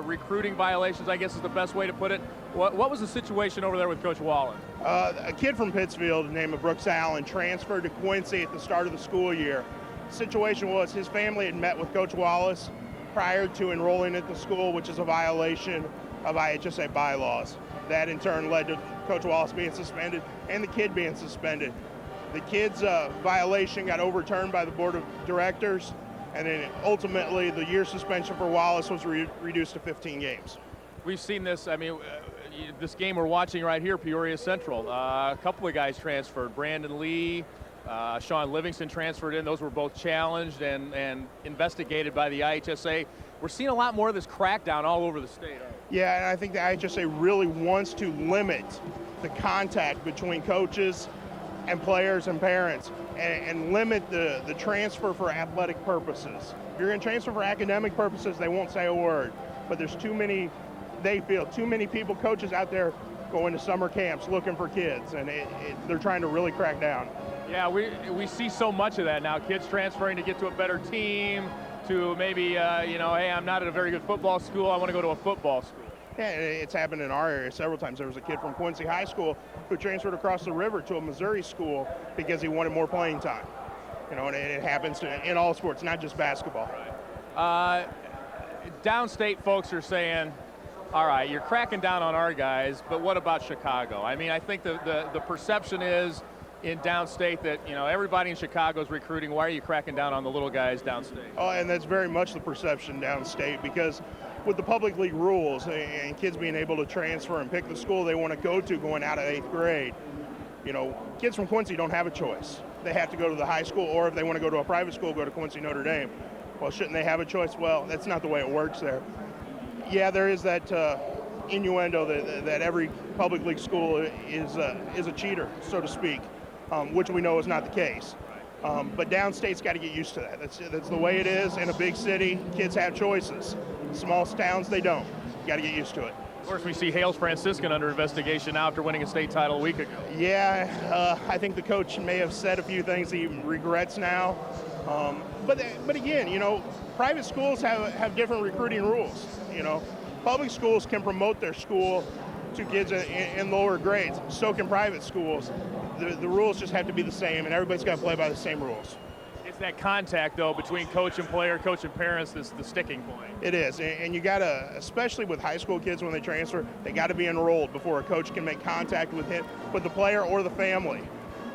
recruiting violations, I guess is the best way to put it. What was the situation over there with Coach Wallace? A kid from Pittsfield named Brooks Allen transferred to Quincy at the start of the school year. The situation was his family had met with Coach Wallace prior to enrolling at the school, which is a violation of IHSA bylaws. That in turn led to Coach Wallace being suspended and the kid being suspended. The kid's violation got overturned by the board of directors, and then ultimately the year suspension for Wallace was reduced to 15 games. We've seen this, I mean, this game we're watching right here, Peoria Central. A couple of guys transferred. Brandon Lee, Sean Livingston transferred in. Those were both challenged and investigated by the IHSA. We're seeing a lot more of this crackdown all over the state. Yeah, and I think the IHSA really wants to limit the contact between coaches and players and parents, and limit the transfer for athletic purposes. If you're going to transfer for academic purposes, they won't say a word. But there's too many, they feel, too many people, coaches out there going to summer camps looking for kids, and they're trying to really crack down. Yeah, we see so much of that now. Kids transferring to get to a better team, to maybe, you know, hey, I'm not at a very good football school, I want to go to a football school. Yeah, it's happened in our area several times. There was a kid from Quincy High School who transferred across the river to a Missouri school because he wanted more playing time. You know, and it happens in all sports, not just basketball. Downstate folks are saying, all right, you're cracking down on our guys, but what about Chicago? I mean, I think the perception is in downstate that, you know, everybody in Chicago is recruiting. Why are you cracking down on the little guys downstate? Oh, and that's very much the perception downstate, because with the public league rules and kids being able to transfer and pick the school they want to go to going out of 8th grade, you know, kids from Quincy don't have a choice. They have to go to the high school, or if they want to go to a private school, go to Quincy Notre Dame. Well, shouldn't they have a choice? Well, that's not the way it works there. Yeah, there is that innuendo that every public league school is a cheater, so to speak, which we know is not the case. But downstate's got to get used to that. That's the way it is. In a big city, kids have choices. Small towns, they don't. You got to get used to it. Of course, we see Hales Franciscan under investigation now after winning a state title a week ago. Yeah, I think the coach may have said a few things he regrets now. But again, you know, private schools have different recruiting rules. You know, public schools can promote their school to kids in lower grades. So can private schools. The rules just have to be the same, and everybody's got to play by the same rules. It's that contact, though, between coach and player, coach and parents, that's the sticking point. It is, and you got to, especially with high school kids when they transfer, they got to be enrolled before a coach can make contact with the player or the family.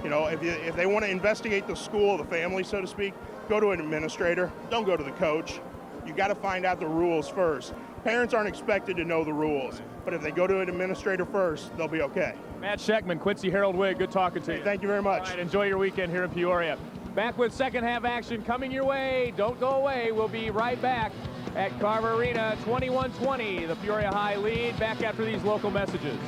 You know, if they want to investigate the school, the family, so to speak, go to an administrator. Don't go to the coach. You got to find out the rules first. Parents aren't expected to know the rules, but if they go to an administrator first, they'll be okay. Matt Scheckman, Quincy Herald-Whig, good talking to you. Thank you very much. All right, enjoy your weekend here in Peoria. Back with second half action coming your way. Don't go away. We'll be right back at Carver Arena. 21-20, the Peoria High lead. Back after these local messages.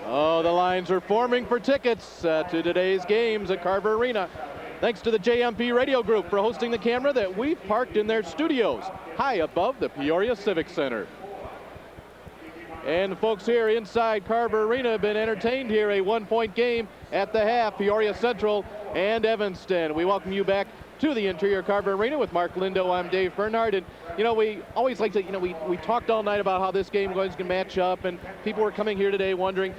Oh, the lines are forming for tickets to today's games at Carver Arena. Thanks to the JMP Radio Group for hosting the camera that we've parked in their studios high above the Peoria Civic Center. And the folks here inside Carver Arena have been entertained here. A one-point game at the half, Peoria Central and Evanston. We welcome you back to the interior Carver Arena with Mark Lindo. I'm Dave Bernhardt. And, you know, we always like to, you know, we talked all night about how this game is going to match up, and people were coming here today wondering.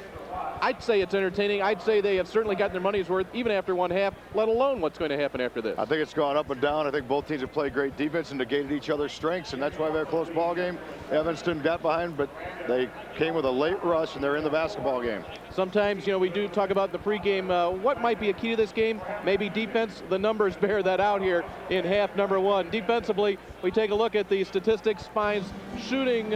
I'd say it's entertaining. I'd say they have certainly gotten their money's worth even after one half, let alone what's going to happen after this. I think it's gone up and down. I think both teams have played great defense and negated each other's strengths, and that's why we had a close ball game. Evanston got behind, but they came with a late rush, and they're in the basketball game. Sometimes, you know, we do talk about the pregame. What might be a key to this game? Maybe defense. The numbers bear that out here in half number one. Defensively, we take a look at the statistics. Finds shooting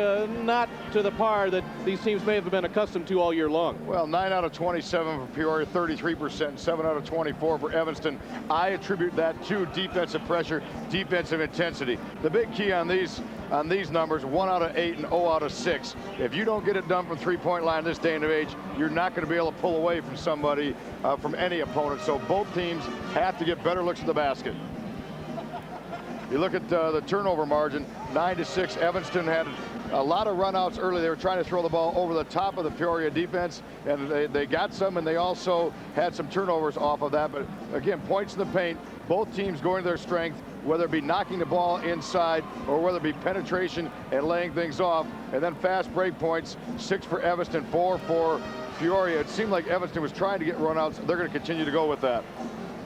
not to the par that these teams may have been accustomed to all year long. Well, 9 out of 27 for Peoria, 33%, 7 out of 24 for Evanston. I attribute that to defensive pressure, defensive intensity. The big key on these numbers, 1 out of 8 and 0 out of 6. If you don't get it done from three-point line this day and age, you're not going to be able to pull away from somebody, from any opponent. So both teams have to get better looks at the basket. You look at the turnover margin, 9-6. Evanston had a lot of runouts early. They were trying to throw the ball over the top of the Peoria defense, and they got some, and they also had some turnovers off of that. But again, points in the paint, both teams going to their strength, whether it be knocking the ball inside or whether it be penetration and laying things off. And then fast break points, 6 for Evanston, 4 for Peoria. It seemed like Evanston was trying to get runouts. They're going to continue to go with that.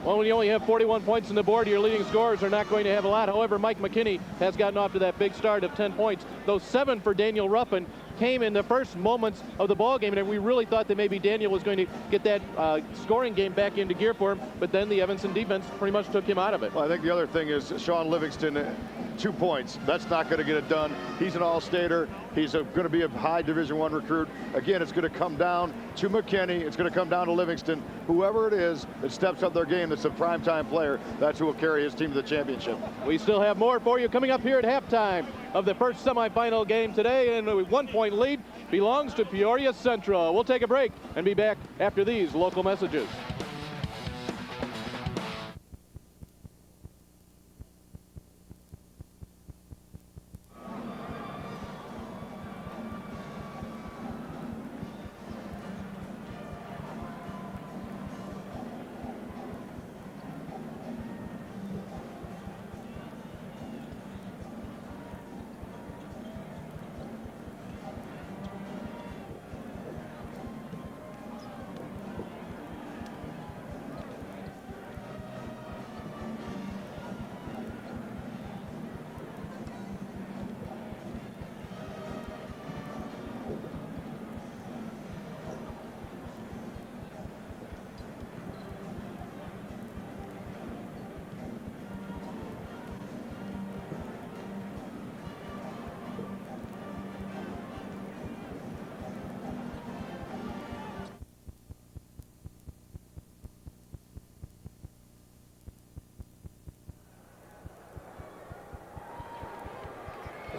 Well, when you only have 41 points on the board, your leading scorers are not going to have a lot. However, Mike McKinney has gotten off to that big start of 10 points. Those 7 for Daniel Ruffin came in the first moments of the ball game, and we really thought that maybe Daniel was going to get that scoring game back into gear for him, but then the Evanston defense pretty much took him out of it. Well, I think the other thing is Sean Livingston, 2 points. That's not going to get it done. He's an all-stater. He's going to be a high Division I recruit. Again, it's going to come down to McKinney. It's going to come down to Livingston. Whoever it is that steps up their game that's a primetime player, that's who will carry his team to the championship. We still have more for you coming up here at halftime of the first semifinal game today, and a 1-point lead belongs to Peoria Central. We'll take a break and be back after these local messages.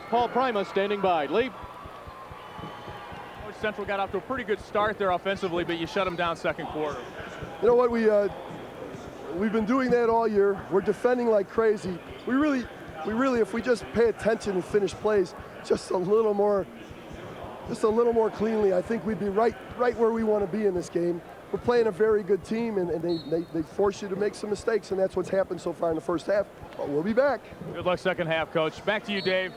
Paul Prima standing by. Lee. Central got off to a pretty good start there offensively, but you shut them down second quarter. You know what, we've been doing that all year. We're defending like crazy. We really, if we just pay attention and finish plays just a little more cleanly, I think we'd be right where we want to be in this game. We're playing a very good team, and they force you to make some mistakes, and that's what's happened so far in the first half. But we'll be back. Good luck second half, Coach. Back to you, Dave.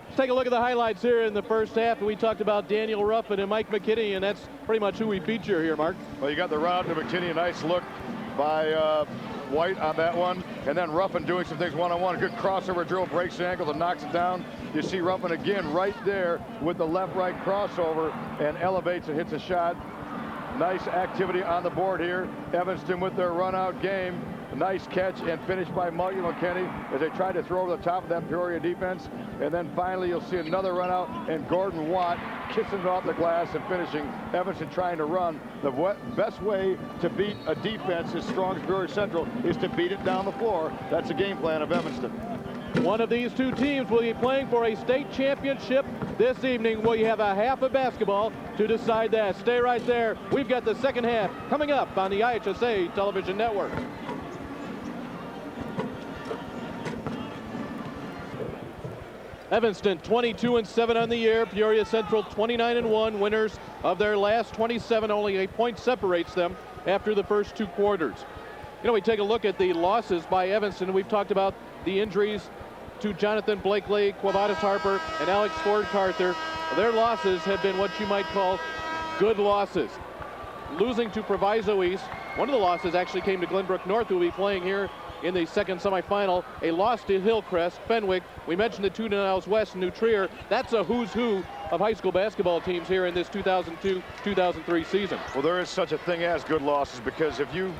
Let's take a look at the highlights here in the first half. We talked about Daniel Ruffin and Mike McKinney, and that's pretty much who we feature here, Mark. Well, you got the run out to McKinney, a nice look by White on that one, and then Ruffin doing some things one-on-one. Good crossover drill, breaks the ankle and knocks it down. You see Ruffin again right there with the left-right crossover and elevates and hits a shot. Nice activity on the board here. Evanston with their run-out game. A nice catch and finish by Mike McKinney as they try to throw over the top of that Peoria defense. And then finally you'll see another run-out and Gordon Watt kissing it off the glass and finishing. Evanston trying to run. The best way to beat a defense as strong as Peoria Central is to beat it down the floor. That's the game plan of Evanston. One of these two teams will be playing for a state championship this evening. We have a half of basketball to decide that. Stay right there. We've got the second half coming up on the IHSA television network. Evanston 22-7 on the year. Peoria Central 29-1, winners of their last 27. Only a point separates them after the first two quarters. You know, we take a look at the losses by Evanston. We've talked about the injuries to Jonathan Blakely, Quavatis Harper, and Alex Ford Carter. Their losses have been what you might call good losses. Losing to Proviso East. One of the losses actually came to Glenbrook North, who will be playing here in the second semifinal. A loss to Hillcrest, Fenwick. We mentioned the two to Niles West and New Trier. That's a who's who of high school basketball teams here in this 2002-2003 season. Well, there is such a thing as good losses, because if you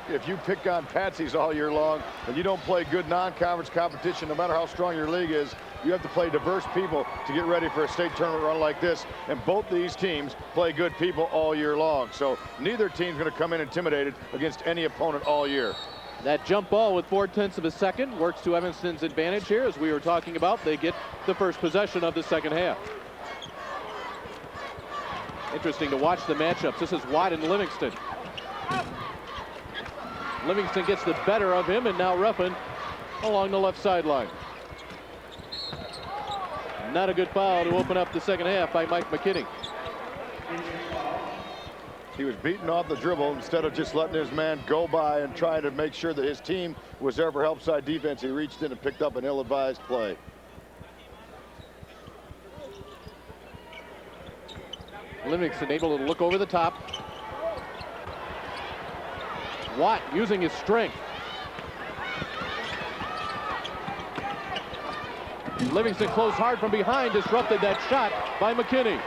pick on Patsies all year long and you don't play good non-conference competition, no matter how strong your league is, you have to play diverse people to get ready for a state tournament run like this. And both these teams play good people all year long. So neither team's going to come in intimidated against any opponent all year. That jump ball with 0.4 of a second works to Evanston's advantage here. As we were talking about, they get the first possession of the second half. Interesting to watch the matchups. This is Watt and Livingston. Livingston gets the better of him, and now Ruffin along the left sideline. Not a good foul to open up the second half by Mike McKinney. He was beaten off the dribble instead of just letting his man go by and trying to make sure that his team was there for help side defense. He reached in and picked up an ill-advised play. Livingston able to look over the top. Watt using his strength. Livingston closed hard from behind, disrupted that shot by McKinney.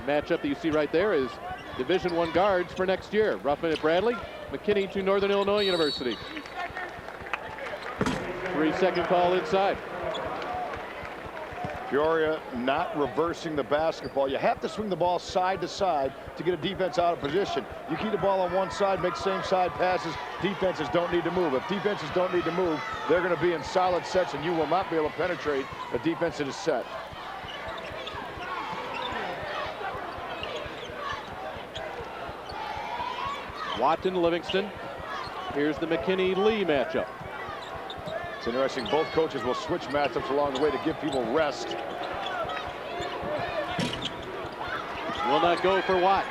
Matchup that you see right there is Division I guards for next year. Ruffin at Bradley, McKinney to Northern Illinois University. 3-second call inside. Peoria not reversing the basketball. You have to swing the ball side to side to get a defense out of position. You keep the ball on one side, make same side passes. Defenses don't need to move. If defenses don't need to move, they're going to be in solid sets, and you will not be able to penetrate a defense that is set. Watton, Livingston. Here's the McKinney-Lee matchup. It's interesting. Both coaches will switch matchups along the way to give people rest. Will not go for Watt.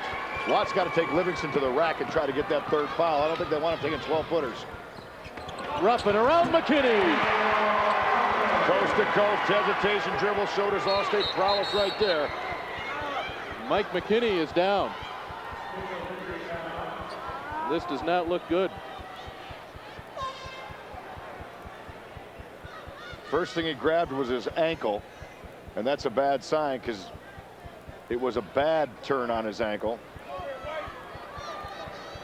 Watt's got to take Livingston to the rack and try to get that third foul. I don't think they want him taking 12-footers. Ruffin around McKinney. Coast to coast, hesitation, dribble, showed his all-state prowess right there. Mike McKinney is down. This does not look good. First thing he grabbed was his ankle, and that's a bad sign because it was a bad turn on his ankle.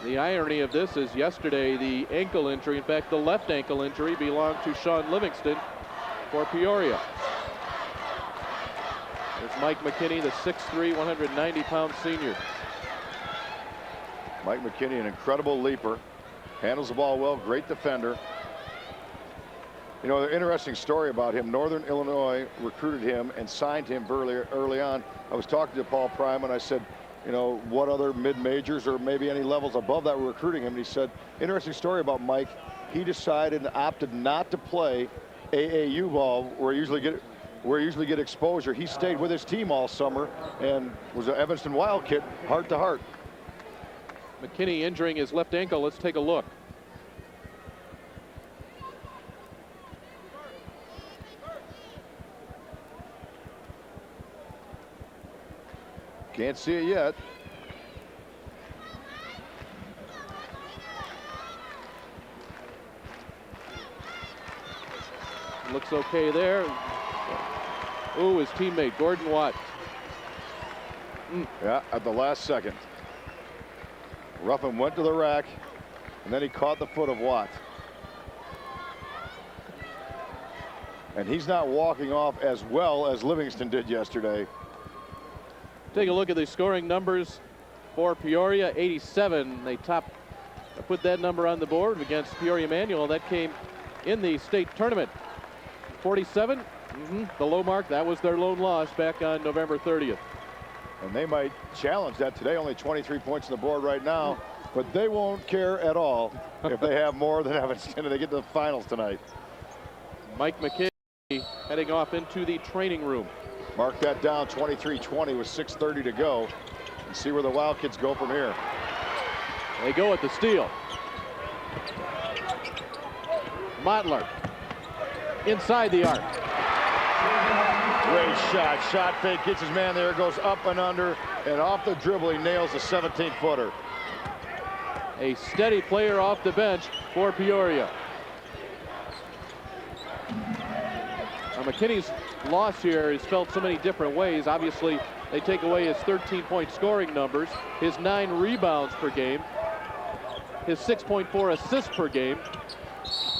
The irony of this is yesterday the ankle injury, in fact the left ankle injury, belonged to Sean Livingston for Peoria. There's Mike McKinney, the 6'3", 190-pound senior. Mike McKinney, an incredible leaper, handles the ball well, great defender. You know, the interesting story about him, Northern Illinois recruited him and signed him early on. I was talking to Paul Prime and I said, you know, what other mid-majors or maybe any levels above that were recruiting him? And he said, interesting story about Mike. He decided and opted not to play AAU ball where he usually get exposure. He stayed with his team all summer and was an Evanston Wildcat, heart to heart. McKinney injuring his left ankle. Let's take a look. Can't see it yet. Looks okay there. Ooh, his teammate, Gordon Watt. Yeah, at the last second. Ruffin went to the rack, and then he caught the foot of Watt. And he's not walking off as well as Livingston did yesterday. Take a look at the scoring numbers for Peoria, 87. They put that number on the board against Peoria Manual. That came in the state tournament. 47, the low mark. That was their lone loss back on November 30th. And they might challenge that today. Only 23 points on the board right now, but they won't care at all if they have more than Evanston and they get to the finals tonight. Mike McKinney heading off into the training room. Mark that down, 23-20 with 6:30 to go. And see where the Wildcats go from here. They go at the steal. Mottler inside the arc. Great shot. Shot fake, gets his man there, goes up and under, and off the dribble, he nails the 17-footer. A steady player off the bench for Peoria. Now, McKinney's loss here is felt so many different ways. Obviously, they take away his 13-point scoring numbers, his 9 rebounds per game, his 6.4 assists per game,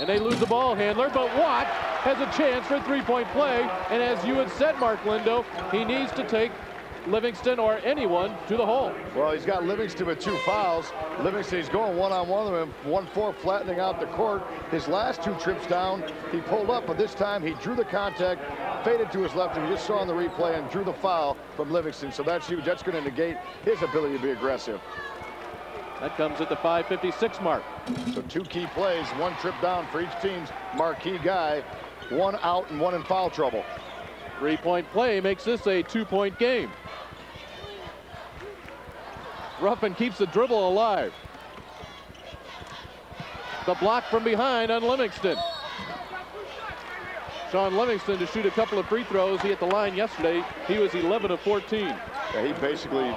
and they lose the ball handler, but Watt has a chance for a three-point play, and as you had said, Mark Lindo, he needs to take Livingston or anyone to the hole. Well, he's got Livingston with 2 fouls. Livingston, he's going one-on-one with him, 1-4 flattening out the court. His last 2 trips down, he pulled up, but this time he drew the contact, faded to his left, and we just saw on the replay, and drew the foul from Livingston. So that's huge. That's going to negate his ability to be aggressive. That comes at the 5:56 mark. So 2 key plays, 1 trip down for each team's marquee guy, 1 out and 1 in foul trouble. 3-point play makes this a 2-point game. Ruffin keeps the dribble alive. The block from behind on Livingston. Sean Livingston to shoot a couple of free throws. He hit the line yesterday. He was 11 of 14. Yeah, he basically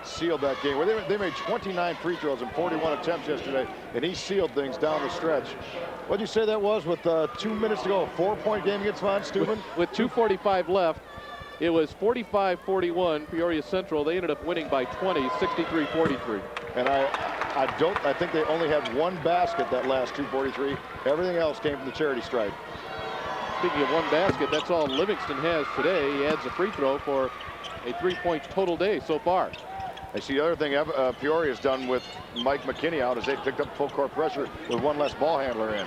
sealed that game. Well, they made 29 free throws in 41 attempts yesterday, and he sealed things down the stretch. What'd you say that was with 2 minutes to go? A 4-point game against Von Steuben? With 2:45 left, it was 45-41 Peoria Central. They ended up winning by 20, 63-43. And I think they only had 1 basket that last 2:43. Everything else came from the charity stripe. Speaking of 1 basket, that's all Livingston has today. He adds a free throw for a 3-point total day so far. I see the other thing Peoria has done with Mike McKinney out is they picked up full court pressure with 1 less ball handler in.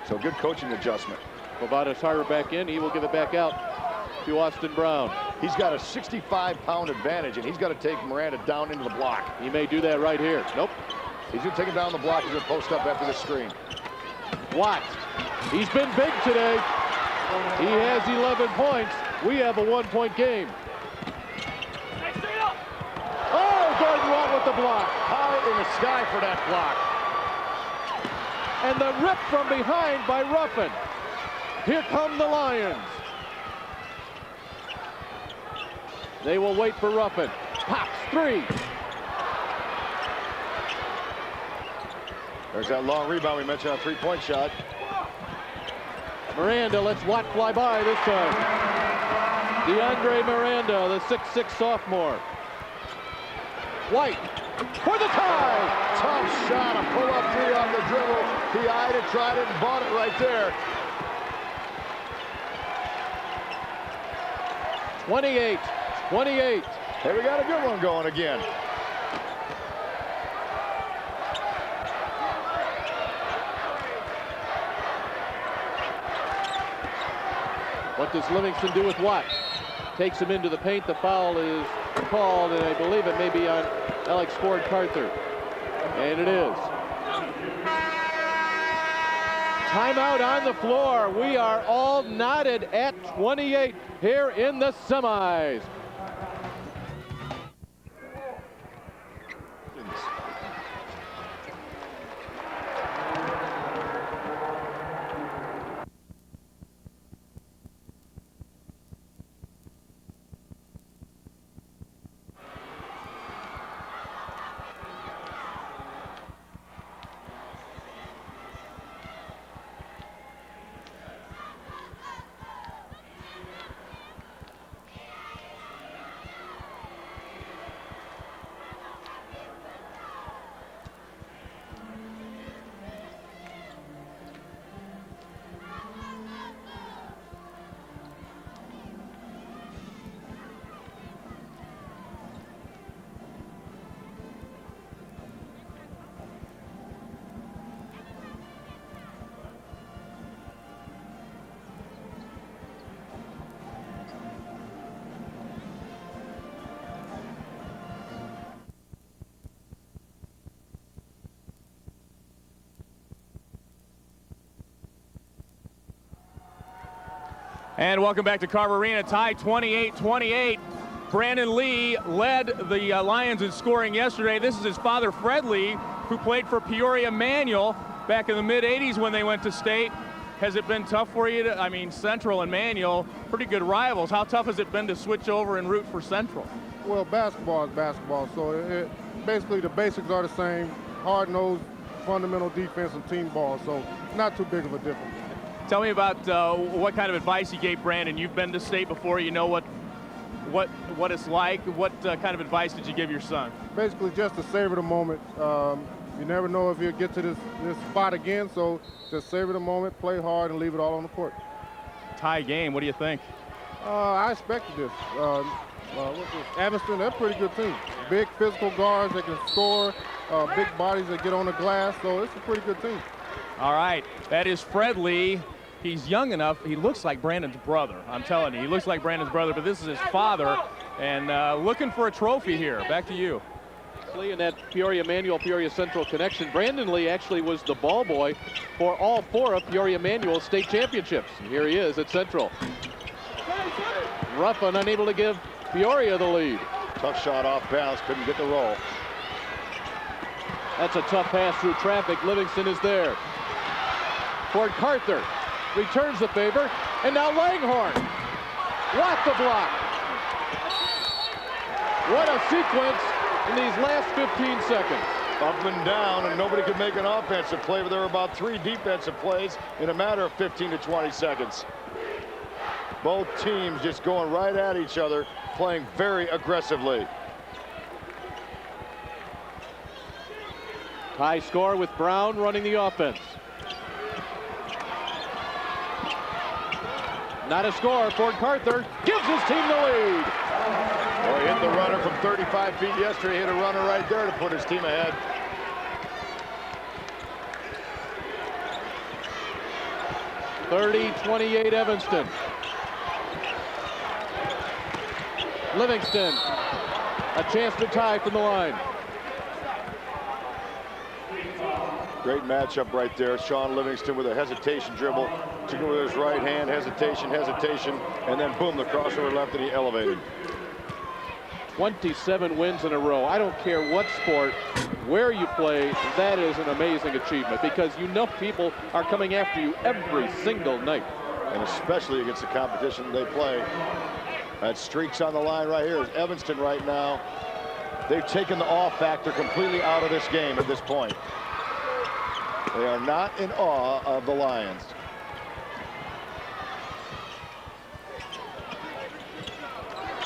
So good coaching adjustment. Bovada's Harder back in. He will give it back out to Austin Brown. He's got a 65-pound advantage, and he's got to take Miranda down into the block. He may do that right here. Nope. He's going to take him down the block. He's going to post up after the screen. Watt. He's been big today. He has 11 points. We have a 1-point game. Oh, Gordon Watt with the block. High in the sky for that block. And the rip from behind by Ruffin. Here come the Lions. They will wait for Ruffin. Pops 3. There's that long rebound we mentioned on a 3-point shot. Miranda lets Watt fly by this time. DeAndre Miranda, the 6'6 sophomore. White for the tie. Tough shot, a pull-up 3 on the dribble. He eyed it, tried it, and bought it right there. 28-28. Hey, we got a good one going again. What does Livingston do with Watt? Takes him into the paint. The foul is called, and I believe it may be on Alex Ford Carter. And it is. Timeout on the floor. We are all knotted at 28 here in the semis. And welcome back to Carver Arena. Tie 28-28. Brandon Lee led the Lions in scoring yesterday. This is his father, Fred Lee, who played for Peoria Manual back in the mid-'80s when they went to state. Has it been tough for you? I mean, Central and Manual, pretty good rivals. How tough has it been to switch over and root for Central? Well, basketball is basketball, so basically the basics are the same. Hard-nosed, fundamental defense and team ball, so not too big of a difference. Tell me about what kind of advice you gave Brandon. You've been to state before. You know what it's like. What kind of advice did you give your son? Basically, just to savor the moment. You never know if you'll get to this spot again, so just savor the moment, play hard, and leave it all on the court. Tie game. What do you think? I expected this. Evanston, they're a pretty good team. Big physical guards that can score, big bodies that get on the glass, so it's a pretty good team. All right, that is Fred Lee. He's young enough. He looks like Brandon's brother. I'm telling you, he looks like Brandon's brother, but this is his father, and looking for a trophy here. Back to you. Lee in that Peoria Manual, Peoria Central connection. Brandon Lee actually was the ball boy for all 4 of Peoria Manual state championships. And here he is at Central. Ruffin unable to give Peoria the lead. Tough shot off balance, couldn't get the roll. That's a tough pass through traffic. Livingston is there. Ford Carter returns the favor, and now Langhorn. What the block. What a sequence in these last 15 seconds. Up and down, and nobody could make an offensive play, but there were about 3 defensive plays in a matter of 15 to 20 seconds. Both teams just going right at each other, playing very aggressively. High score with Brown running the offense. Not a score. Ford Carter gives his team the lead. Well, he hit the runner from 35 feet yesterday. He hit a runner right there to put his team ahead. (30-28) Evanston. Livingston, a chance to tie from the line. Great matchup right there. Sean Livingston with a hesitation dribble. Took it with his right hand, hesitation, and then boom, the crossover left, and he elevated. 27 wins in a row. I don't care what sport, where you play, that is an amazing achievement because you know people are coming after you every single night. And especially against the competition they play. That streak's on the line right here is Evanston right now. They've taken the awe factor completely out of this game at this point. They are not in awe of the Lions.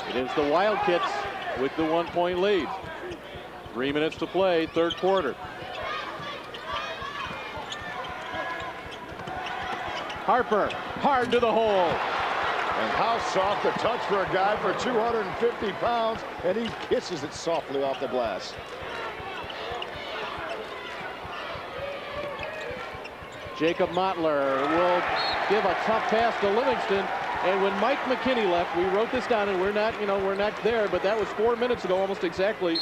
It is the Wildcats with the 1-point lead. 3 minutes to play, third quarter. Harper, hard to the hole. And how soft a touch for a guy for 250 pounds, and he kisses it softly off the glass. Jacob Mottler will give a tough pass to Livingston. And when Mike McKinney left, we wrote this down, and we're not there, but that was 4 minutes ago, almost exactly.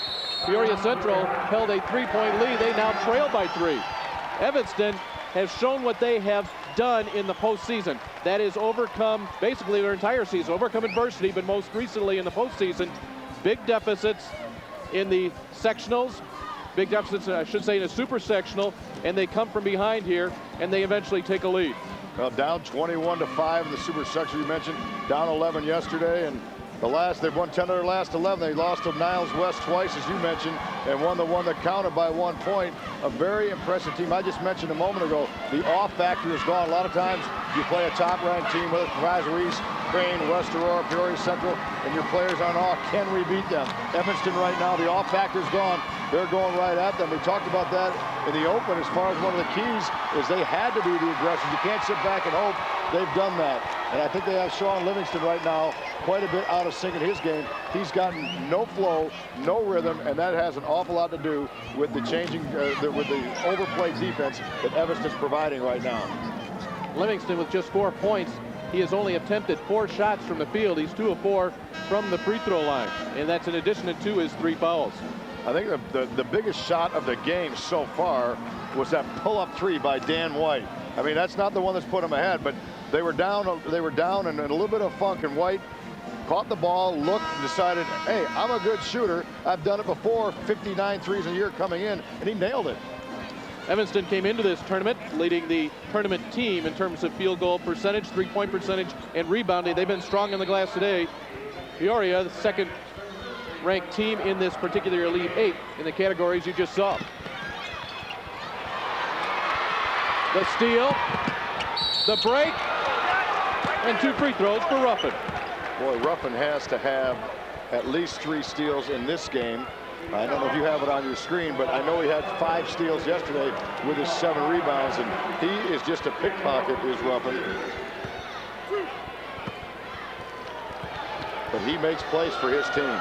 Peoria Central held a 3-point lead. They now trail by 3. Evanston has shown what they have done in the postseason. That is overcome basically their entire season, overcome adversity, but most recently in the postseason, big deficits in the sectionals, big deficits, I should say, in a super sectional, and they come from behind here, and they eventually take a lead. Well, down 21-5 in the super section you mentioned, down 11 yesterday, and they've won 10 of their last 11. They lost to Niles West twice, as you mentioned, and won the one that counted by 1 point. A very impressive team. I just mentioned a moment ago, the off factor is gone. A lot of times you play a top-ranked team, whether it's Kaiser East, Crane, West Aurora, Peoria Central, and your players aren't off. Can we beat them? Evanston right now, the off factor is gone. They're going right at them. We talked about that in the open as far as one of the keys is they had to be the aggressors. You can't sit back and hope. They've done that. And I think they have Sean Livingston right now quite a bit out of sync in his game. He's gotten no flow, no rhythm, and that has an awful lot to do with the changing, with the overplayed defense that Evanston's providing right now. Livingston with just 4 points. He has only attempted 4 shots from the field. He's 2 of 4 from the free throw line, and that's in addition to his 3 fouls. I think the biggest shot of the game so far was that pull-up 3 by Dan White. I mean, that's not the one that's put them ahead, but they were down and in a little bit of funk, and White caught the ball, looked, and decided, hey, I'm a good shooter. I've done it before, 59 threes a year coming in, and he nailed it. Evanston came into this tournament leading the tournament team in terms of field goal percentage, 3-point percentage, and rebounding. They've been strong on the glass today. Peoria, the second-ranked team in this particular Elite 8 in the categories you just saw. The steal, the break, and 2 free throws for Ruffin. Boy, Ruffin has to have at least 3 steals in this game. I don't know if you have it on your screen, but I know he had 5 steals yesterday with his 7 rebounds, and he is just a pickpocket, is Ruffin. But he makes plays for his team.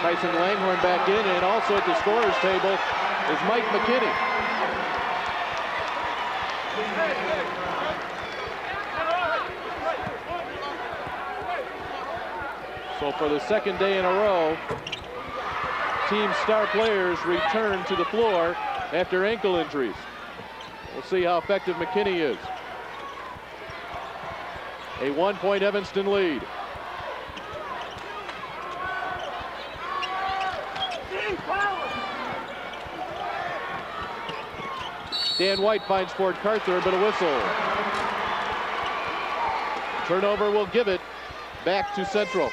Tyson Langhorne back in, and also at the scorer's table is Mike McKinney. So for the second day in a row, team star players return to the floor after ankle injuries. We'll see how effective McKinney is. A 1-point Evanston lead. Dan White finds Ford Carther, but a whistle. Turnover will give it back to Central.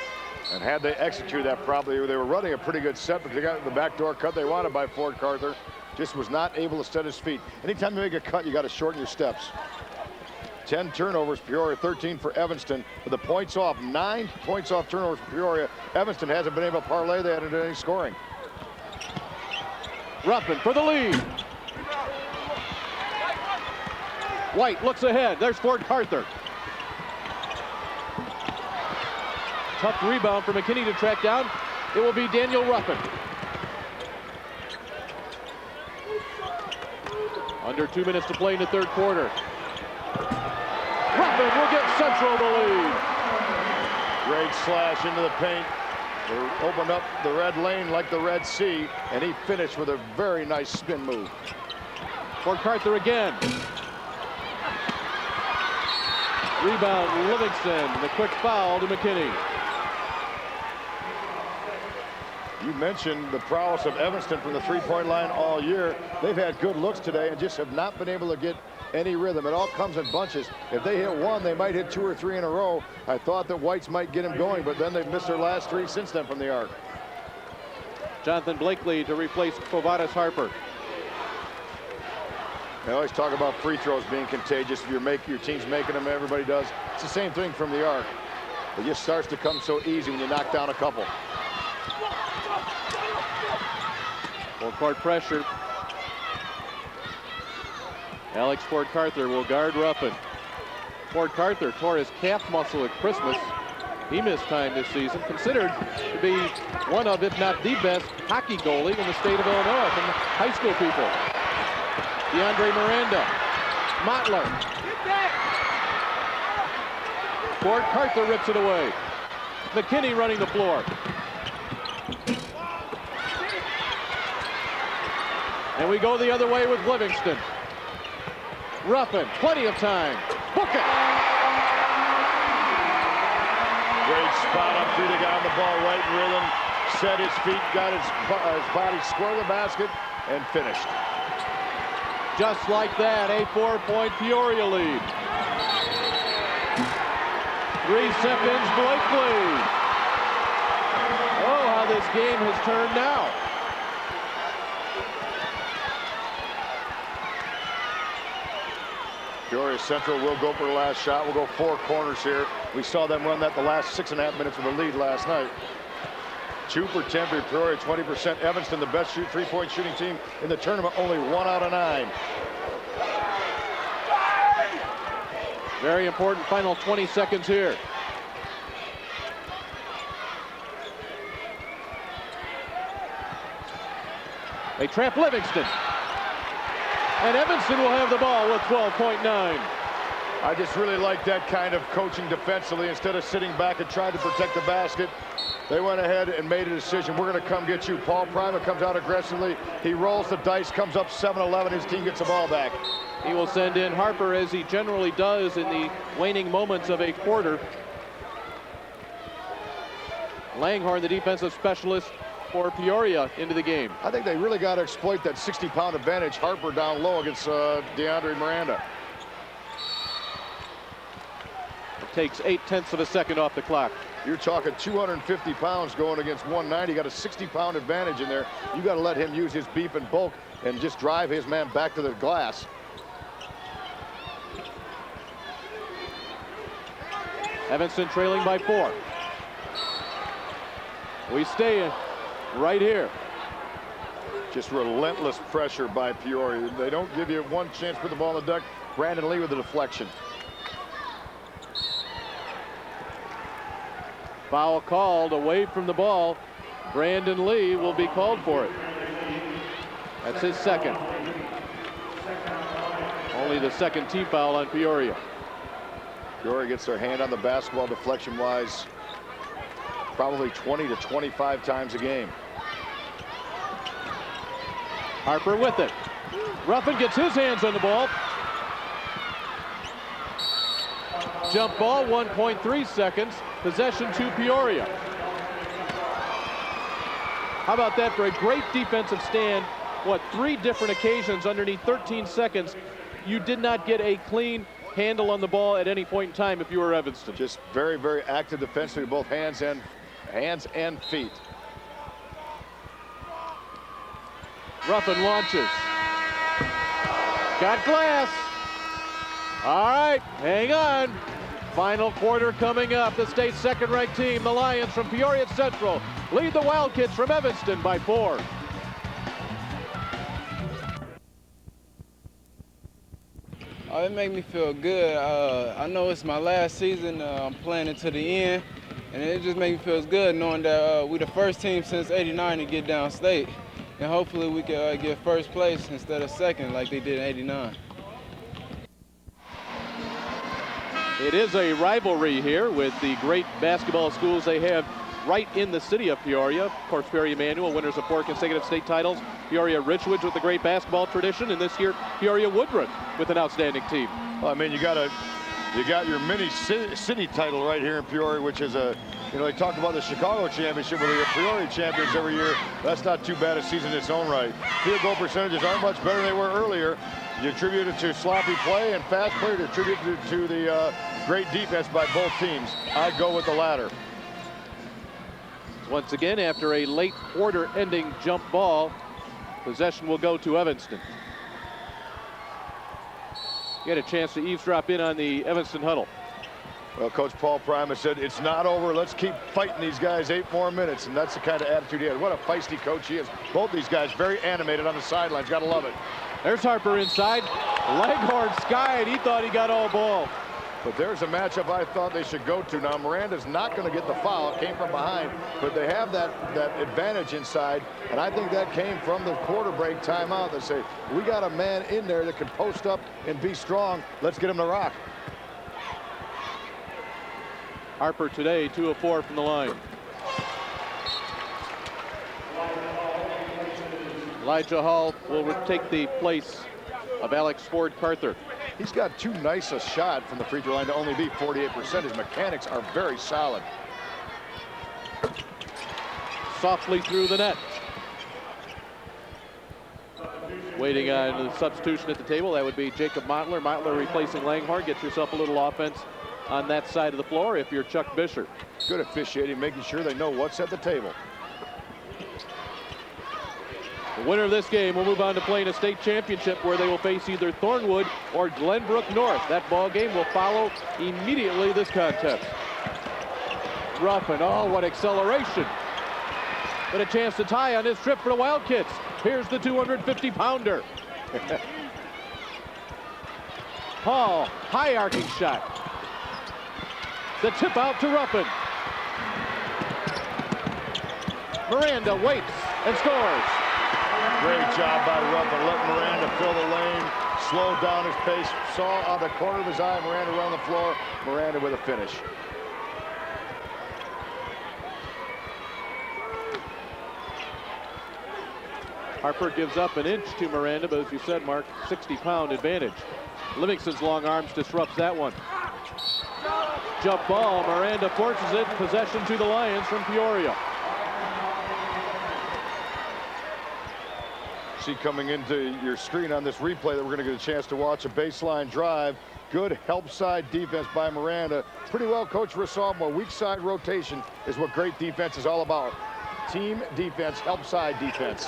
And had they executed that properly, they were running a pretty good set, but they got the backdoor cut they wanted by Ford Carther. Just was not able to set his feet. Anytime you make a cut, you got to shorten your steps. 10 turnovers, Peoria, 13 for Evanston. With the points off, 9 points off turnovers for Peoria. Evanston hasn't been able to parlay that into any scoring. Ruffin for the lead. White looks ahead. There's Ford Carther. Tough rebound for McKinney to track down. It will be Daniel Ruffin. Under 2 minutes to play in the third quarter. Ruffin will get Central the lead. Great slash into the paint. They opened up the red lane like the Red Sea, and he finished with a very nice spin move. Ford Carther again. Rebound Livingston. The quick foul to McKinney. You mentioned the prowess of Evanston from the three-point line all year. They've had good looks today and just have not been able to get any rhythm. It all comes in bunches. If they hit one, they might hit 2 or 3 in a row. I thought that Whites might get him going, but then they've missed their last 3 since then from the arc. Jonathan Blakely to replace Kovadas Harper. They always talk about free throws being contagious. If your team's making them, everybody does. It's the same thing from the arc. It just starts to come so easy when you knock down a couple. Full court pressure. Alex Ford Carther will guard Ruffin. Ford Carther tore his calf muscle at Christmas. He missed time this season. Considered to be one of, if not the best, hockey goalie in the state of Illinois from the high school people. DeAndre Miranda. Mottler. Fort Carther rips it away. McKinney running the floor. And we go the other way with Livingston. Ruffin, plenty of time. Book it. Great spot up through the guy on the ball, right in rhythm. Set his feet, got his body square the basket, and finished. Just like that, a 4-point Peoria lead. 3 seconds, Blakely. Oh, how this game has turned now. Peoria Central will go for the last shot. We'll go 4 corners here. We saw them run that the last 6.5 minutes of the lead last night. 2 for 10 for Peoria, 20%. Evanston, the best 3-point shooting team in the tournament, only 1 out of 9. Very important final 20 seconds here. They trap Livingston. And Evanston will have the ball with 12.9. I just really like that kind of coaching defensively. Instead of sitting back and trying to protect the basket, they went ahead and made a decision. We're going to come get you. Paul Prima comes out aggressively. He rolls the dice, comes up 7-11. His team gets the ball back. He will send in Harper, as he generally does in the waning moments of a quarter. Langhorn, the defensive specialist for Peoria, into the game. I think they really got to exploit that 60-pound advantage. Harper down low against DeAndre Miranda. It takes 0.8 of a second off the clock. You're talking 250 pounds going against 190. You got a 60-pound advantage in there. You got to let him use his beef and bulk and just drive his man back to the glass. Evanston trailing by 4. We stay right here. Just relentless pressure by Peoria. They don't give you one chance to put the ball in the deck. Brandon Lee with the deflection. Foul called away from the ball. Brandon Lee will be called for it. That's his second. Only the second team foul on Peoria. Peoria gets their hand on the basketball deflection-wise probably 20 to 25 times a game. Harper with it. Ruffin gets his hands on the ball. Jump ball, 1.3 seconds. Possession to Peoria. How about that for a great defensive stand? What, 3 different occasions underneath 13 seconds. You did not get a clean handle on the ball at any point in time if you were Evanston. Just very, very active defensively, both hands and feet. Ruffin launches. Got glass. All right, hang on. Final quarter coming up. The state's second-ranked team, the Lions from Peoria Central, lead the Wildcats from Evanston by 4. Oh, it made me feel good. I know it's my last season. I'm playing it to the end, and it just made me feel good knowing that we're the first team since '89 to get downstate, and hopefully we can get first place instead of second like they did in '89. It is a rivalry here with the great basketball schools they have right in the city of Peoria. Of course, Peoria Manual, winners of 4 consecutive state titles. Peoria Richwoods with a great basketball tradition, and this year Peoria Woodruff with an outstanding team. Well, I mean, you got your mini city title right here in Peoria, which is a, they talk about the Chicago championship where they get Peoria champions every year. That's not too bad a season in its own right. Field goal percentages aren't much better than they were earlier. You attribute it to sloppy play and fast play. You attribute it to the great defense by both teams. I go with the latter. Once again, after a late quarter-ending jump ball, possession will go to Evanston. Get a chance to eavesdrop in on the Evanston huddle. Well, Coach Paul Prima said, it's not over. Let's keep fighting these guys 8 more minutes. And that's the kind of attitude he has. What a feisty coach he is. Both these guys very animated on the sidelines. Got to love it. There's Harper inside. Leghorn skied. He thought he got all ball. But there's a matchup I thought they should go to. Now, Miranda's not going to get the foul. It came from behind, but they have that advantage inside, and I think that came from the quarter break timeout. They say, we got a man in there that can post up and be strong. Let's get him to rock. Harper today, 2 of 4 from the line. Elijah Hall will take the place of Alex Ford Carther. He's got too nice a shot from the free throw line to only be 48%. His mechanics are very solid. Softly through the net. Waiting on the substitution at the table, that would be Jacob Mottler. Mottler replacing Langhorn. Get yourself a little offense on that side of the floor if you're Chuck Bisher. Good officiating, making sure they know what's at the table. The winner of this game will move on to playing a state championship where they will face either Thornwood or Glenbrook North. That ball game will follow immediately this contest. Ruffin, oh, what acceleration. But a chance to tie on this trip for the Wildcats. Here's the 250-pounder. Hall, high arcing shot. The tip out to Ruffin. Miranda waits and scores. Great job by Ruffin. Let Miranda fill the lane, slow down his pace. Saw out the corner of his eye Miranda around the floor. Miranda with a finish. Harper gives up an inch to Miranda, but as you said, Mark, 60-pound advantage. Livingston's long arms disrupts that one. Jump ball, Miranda forces it, possession to the Lions from Peoria. See coming into your screen on this replay that we're going to get a chance to watch a baseline drive. Good help side defense by Miranda. Pretty well coached for a sophomore. Weak side rotation is what great defense is all about. Team defense, help side defense.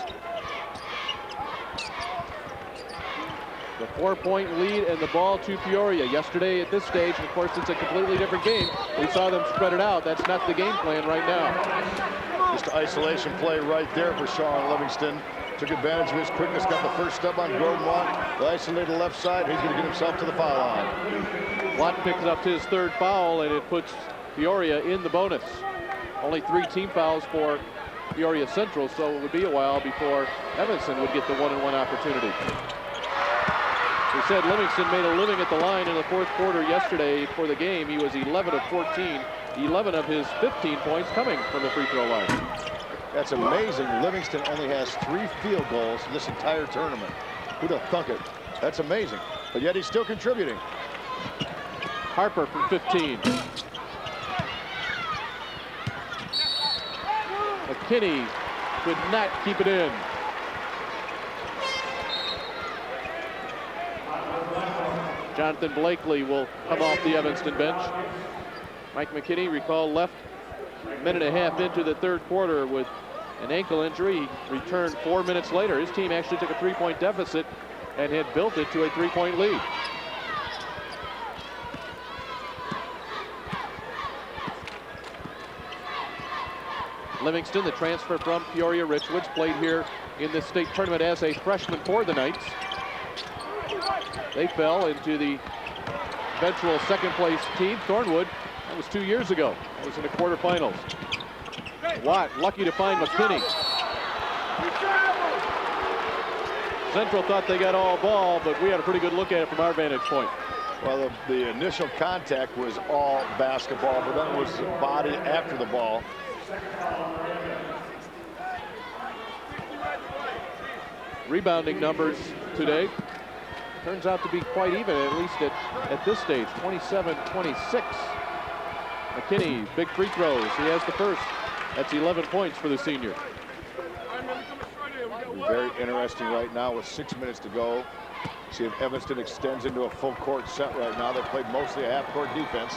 The 4-point lead and the ball to Peoria. Yesterday at this stage, and of course it's a completely different game. We saw them spread it out. That's not the game plan right now. Just isolation play right there for Sean Livingston. Took advantage of his quickness, got the first step on Gordon Watt. The isolated left side, he's going to get himself to the foul line. Watt picks up his third foul, and it puts Peoria in the bonus. Only 3 team fouls for Peoria Central, so it would be a while before Evanston would get the one-on-one opportunity. We said Livingston made a living at the line in the fourth quarter yesterday for the game. He was 11 of 14, 11 of his 15 points coming from the free throw line. That's amazing. Livingston only has 3 field goals this entire tournament. Who'd have thunk it? That's amazing. But yet he's still contributing. Harper from 15. McKinney could not keep it in. Jonathan Blakely will come off the Evanston bench. Mike McKinney, recall, left a minute and a half into the third quarter with an ankle injury. He returned 4 minutes later. His team actually took a 3-point deficit and had built it to a 3-point lead. Livingston, the transfer from Peoria Richwoods, played here in the state tournament as a freshman for the Knights. They fell into the eventual second-place team, Thornwood. That was 2 years ago. That was in the quarterfinals. Watt lucky to find McKinney. Central thought they got all ball, but we had a pretty good look at it from our vantage point. Well, the initial contact was all basketball, but then it was the body after the ball. Rebounding numbers today turns out to be quite even, at least at this stage, 27-26. McKinney, big free throws. He has the first. That's 11 points for the senior. Very interesting right now with 6 minutes to go. See if Evanston extends into a full court set right now. They played mostly a half court defense.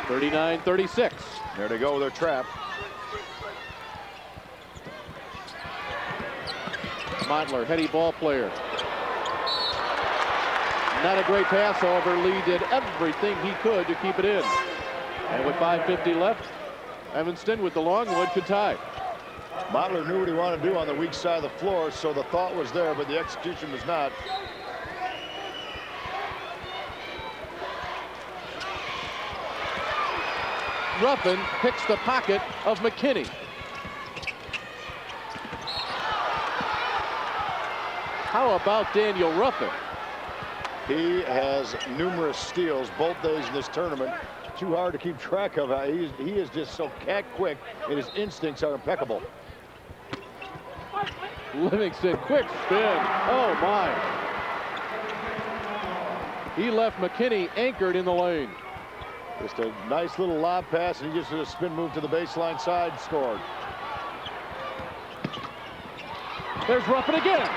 39-36. There they go with their trap. Mottler, heady ball player. Not a great pass, however. Lee did everything he could to keep it in. And with 5:50 left, Evanston with the Longwood could tie. Mottler knew what he wanted to do on the weak side of the floor, so the thought was there, but the execution was not. Ruffin picks the pocket of McKinney. How about Daniel Ruffin? He has numerous steals both days in this tournament. Too hard to keep track of. He is just so cat quick, and his instincts are impeccable. Livingston, quick spin. Oh, my. He left McKinney anchored in the lane. Just a nice little lob pass, and he just did a spin move to the baseline side, scored. There's Ruffin again.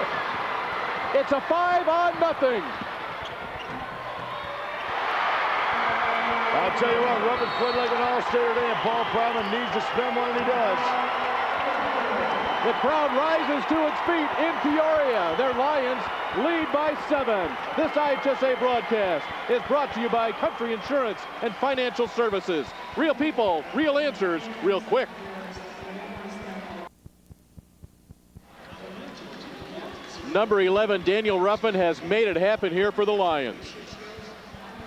It's a 5-on-0. I'll tell you what, Ruffin played like an all-star today, and Paul Pryman needs to spend one, and he does. The crowd rises to its feet in Peoria. Their Lions lead by 7. This IHSA broadcast is brought to you by Country Insurance and Financial Services. Real people, real answers, real quick. Number 11, Daniel Ruffin, has made it happen here for the Lions.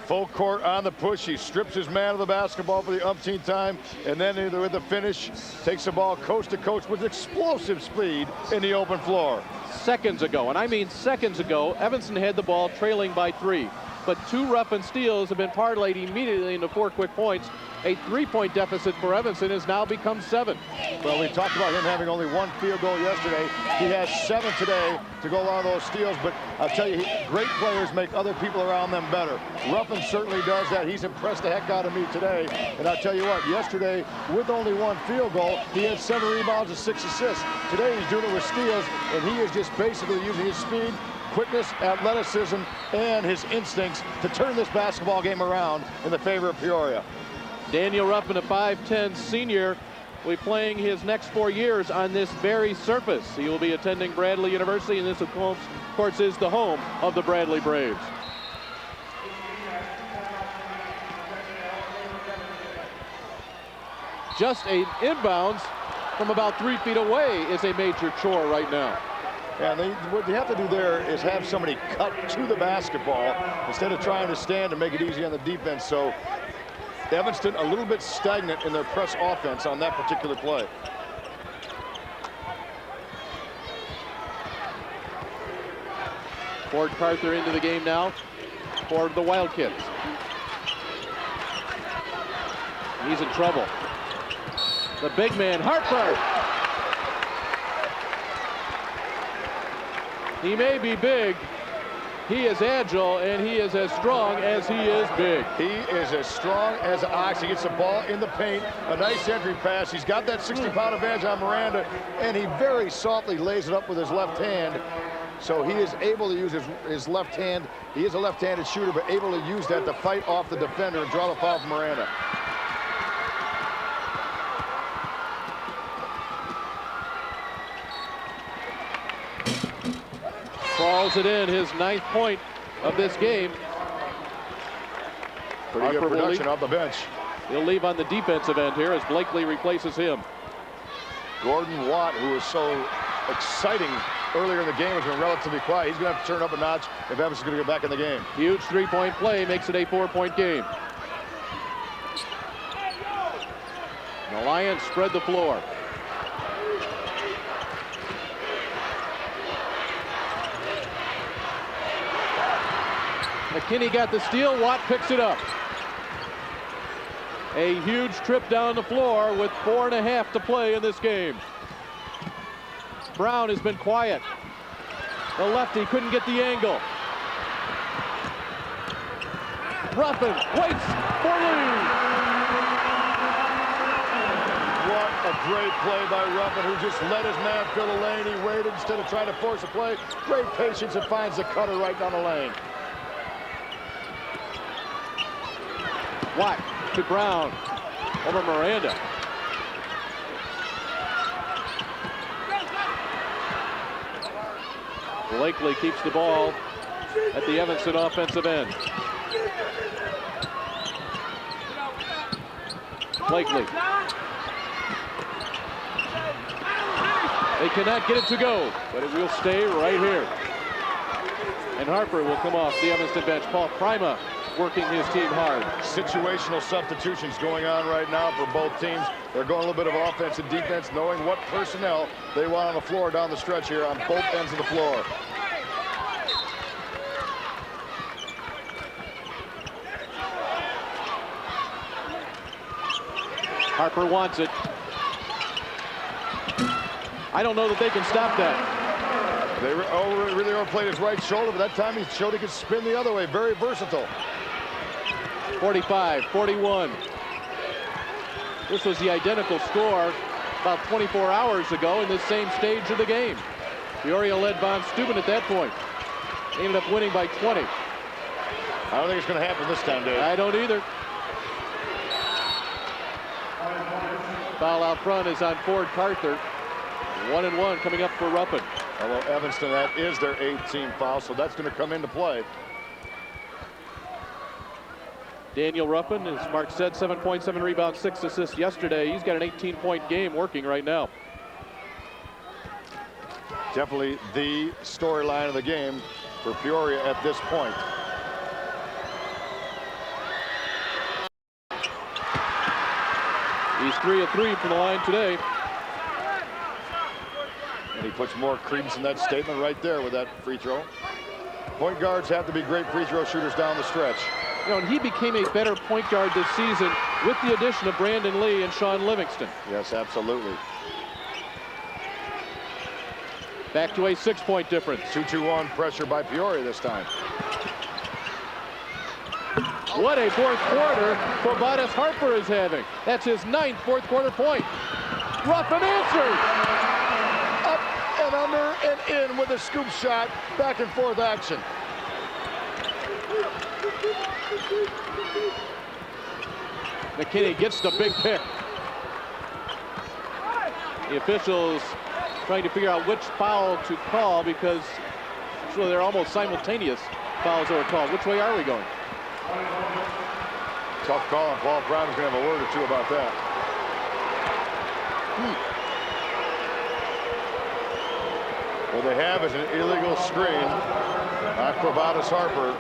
Full court on the push. He strips his man of the basketball for the umpteenth time, and then with the finish, takes the ball coast to coast with explosive speed in the open floor. Seconds ago, and I mean seconds ago, Evanston had the ball trailing by 3. But 2 Ruffin steals have been parlayed immediately into 4 quick points. A 3-point deficit for Evanston has now become 7. Well, we talked about him having only 1 field goal yesterday. He has 7 today to go along those steals, but I'll tell you, great players make other people around them better. Ruffin certainly does that. He's impressed the heck out of me today. And I'll tell you what, yesterday, with only 1 field goal, he had 7 rebounds and 6 assists. Today, he's doing it with steals, and he is just basically using his speed, quickness, athleticism, and his instincts to turn this basketball game around in the favor of Peoria. Daniel Ruffin, a 5'10 senior, will be playing his next 4 years on this very surface. He will be attending Bradley University, and this, of course, is the home of the Bradley Braves. Just an inbounds from about 3 feet away is a major chore right now. And what you have to do there is have somebody cut to the basketball instead of trying to stand and make it easy on the defense. So Evanston a little bit stagnant in their press offense on that particular play. Ford Carter into the game now for the Wildcats. He's in trouble. The big man, Harper. He may be big. He is agile, and he is as strong as he is big. He is as strong as an ox. He gets the ball in the paint, a nice entry pass. He's got that 60-pound advantage on Miranda, and he very softly lays it up with his left hand. So he is able to use his left hand. He is a left-handed shooter, but able to use that to fight off the defender and draw the foul from Miranda. Falls it in, his 9th point of this game. Pretty good production off the bench. He'll leave on the defensive end here as Blakely replaces him. Gordon Watt, who was so exciting earlier in the game, has been relatively quiet. He's going to have to turn up a notch if Evanston's going to get back in the game. Huge 3-point play makes it a 4-point game. The Lions spread the floor. McKinney got the steal. Watt picks it up. A huge trip down the floor with 4.5 to play in this game. Brown has been quiet. The lefty couldn't get the angle. Ruffin waits for Lee. What a great play by Ruffin, who just let his man fill the lane. He waited instead of trying to force a play. Great patience, and finds the cutter right down the lane. Watt to Brown over Miranda. Blakely keeps the ball at the Evanston offensive end. Blakely. They cannot get it to go, but it will stay right here. And Harper will come off the Evanston bench. Paul Prima working his team hard. Situational substitutions going on right now for both teams. They're going a little bit of offense and defense, knowing what personnel they want on the floor down the stretch here on both ends of the floor. Harper wants it. I don't know that they can stop that. They really overplayed his right shoulder, but that time he showed he could spin the other way. Very versatile. 45-41. This was the identical score about 24 hours ago in this same stage of the game. Peoria led Von Steuben at that point. They ended up winning by 20. I don't think it's going to happen this time, Dave. I don't either. Foul out front is on Ford Carther. 1-1 coming up for Ruffin. Although Evanston, that is their 8th team foul, so that's going to come into play. Daniel Ruffin, as Mark said, 7 points, 7 rebounds, 6 assists yesterday. He's got an 18-point game working right now. Definitely the storyline of the game for Peoria at this point. He's 3 of 3 from the line today. And he puts more credence in that statement right there with that free throw. Point guards have to be great free throw shooters down the stretch. You know, and he became a better point guard this season with the addition of Brandon Lee and Sean Livingston. Yes, absolutely. Back to a 6-point difference. 2-2-1 pressure by Peoria this time. What a fourth quarter Bobatis Harper is having. That's his 9th fourth quarter point. Ruffin answers. Up and under and in with a scoop shot. Back and forth action. McKinney gets the big pick. The officials trying to figure out which foul to call because actually they're almost simultaneous fouls that were called. Which way are we going? Tough call, and Paul Prime's going to have a word or two about that. What they have is an illegal screen on Bobatis Harper.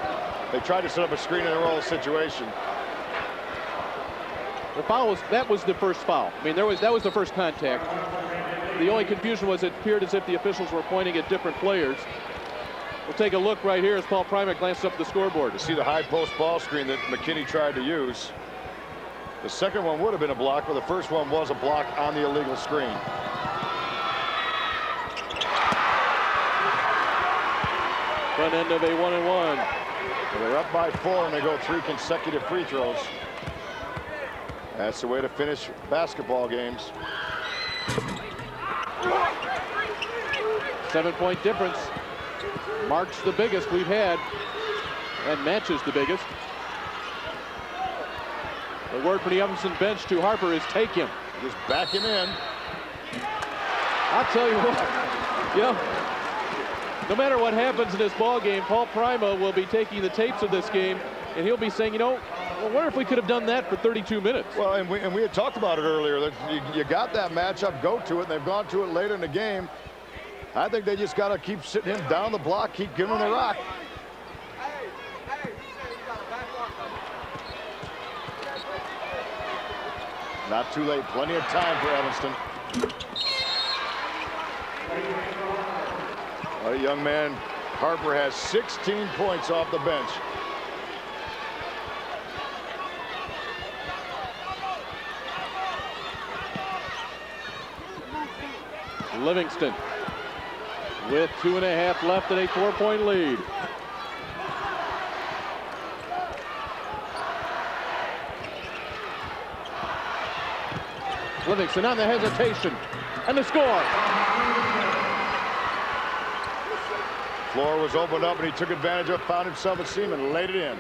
They tried to set up a screen in their own situation. The foul was, that was the first foul. I mean, that was the first contact. The only confusion was it appeared as if the officials were pointing at different players. We'll take a look right here as Paul Primer glances up at the scoreboard. To see the high post ball screen that McKinney tried to use. The second one would have been a block, but the first one was a block on the illegal screen. Front end of a 1-and-1. They're up by 4 and they go 3 consecutive free throws. That's the way to finish basketball games. 7-point difference. Marks the biggest we've had and matches the biggest. The word from the Evanston bench to Harper is take him. Just back him in. I'll tell you what, you know, no matter what happens in this ball game, Paul Prima will be taking the tapes of this game and he'll be saying, you know, well, what if we could have done that for 32 minutes? Well, and we had talked about it earlier, that you got that matchup, go to it, and they've gone to it later in the game. I think they just got to keep sitting him down the block, keep giving him the rock. Not too late, plenty of time for Evanston. A young man, Harper, has 16 points off the bench. Livingston with 2.5 left and a 4-point lead. Livingston on the hesitation and the score. Floor was opened up and he took advantage of it, found himself a seam and laid it in.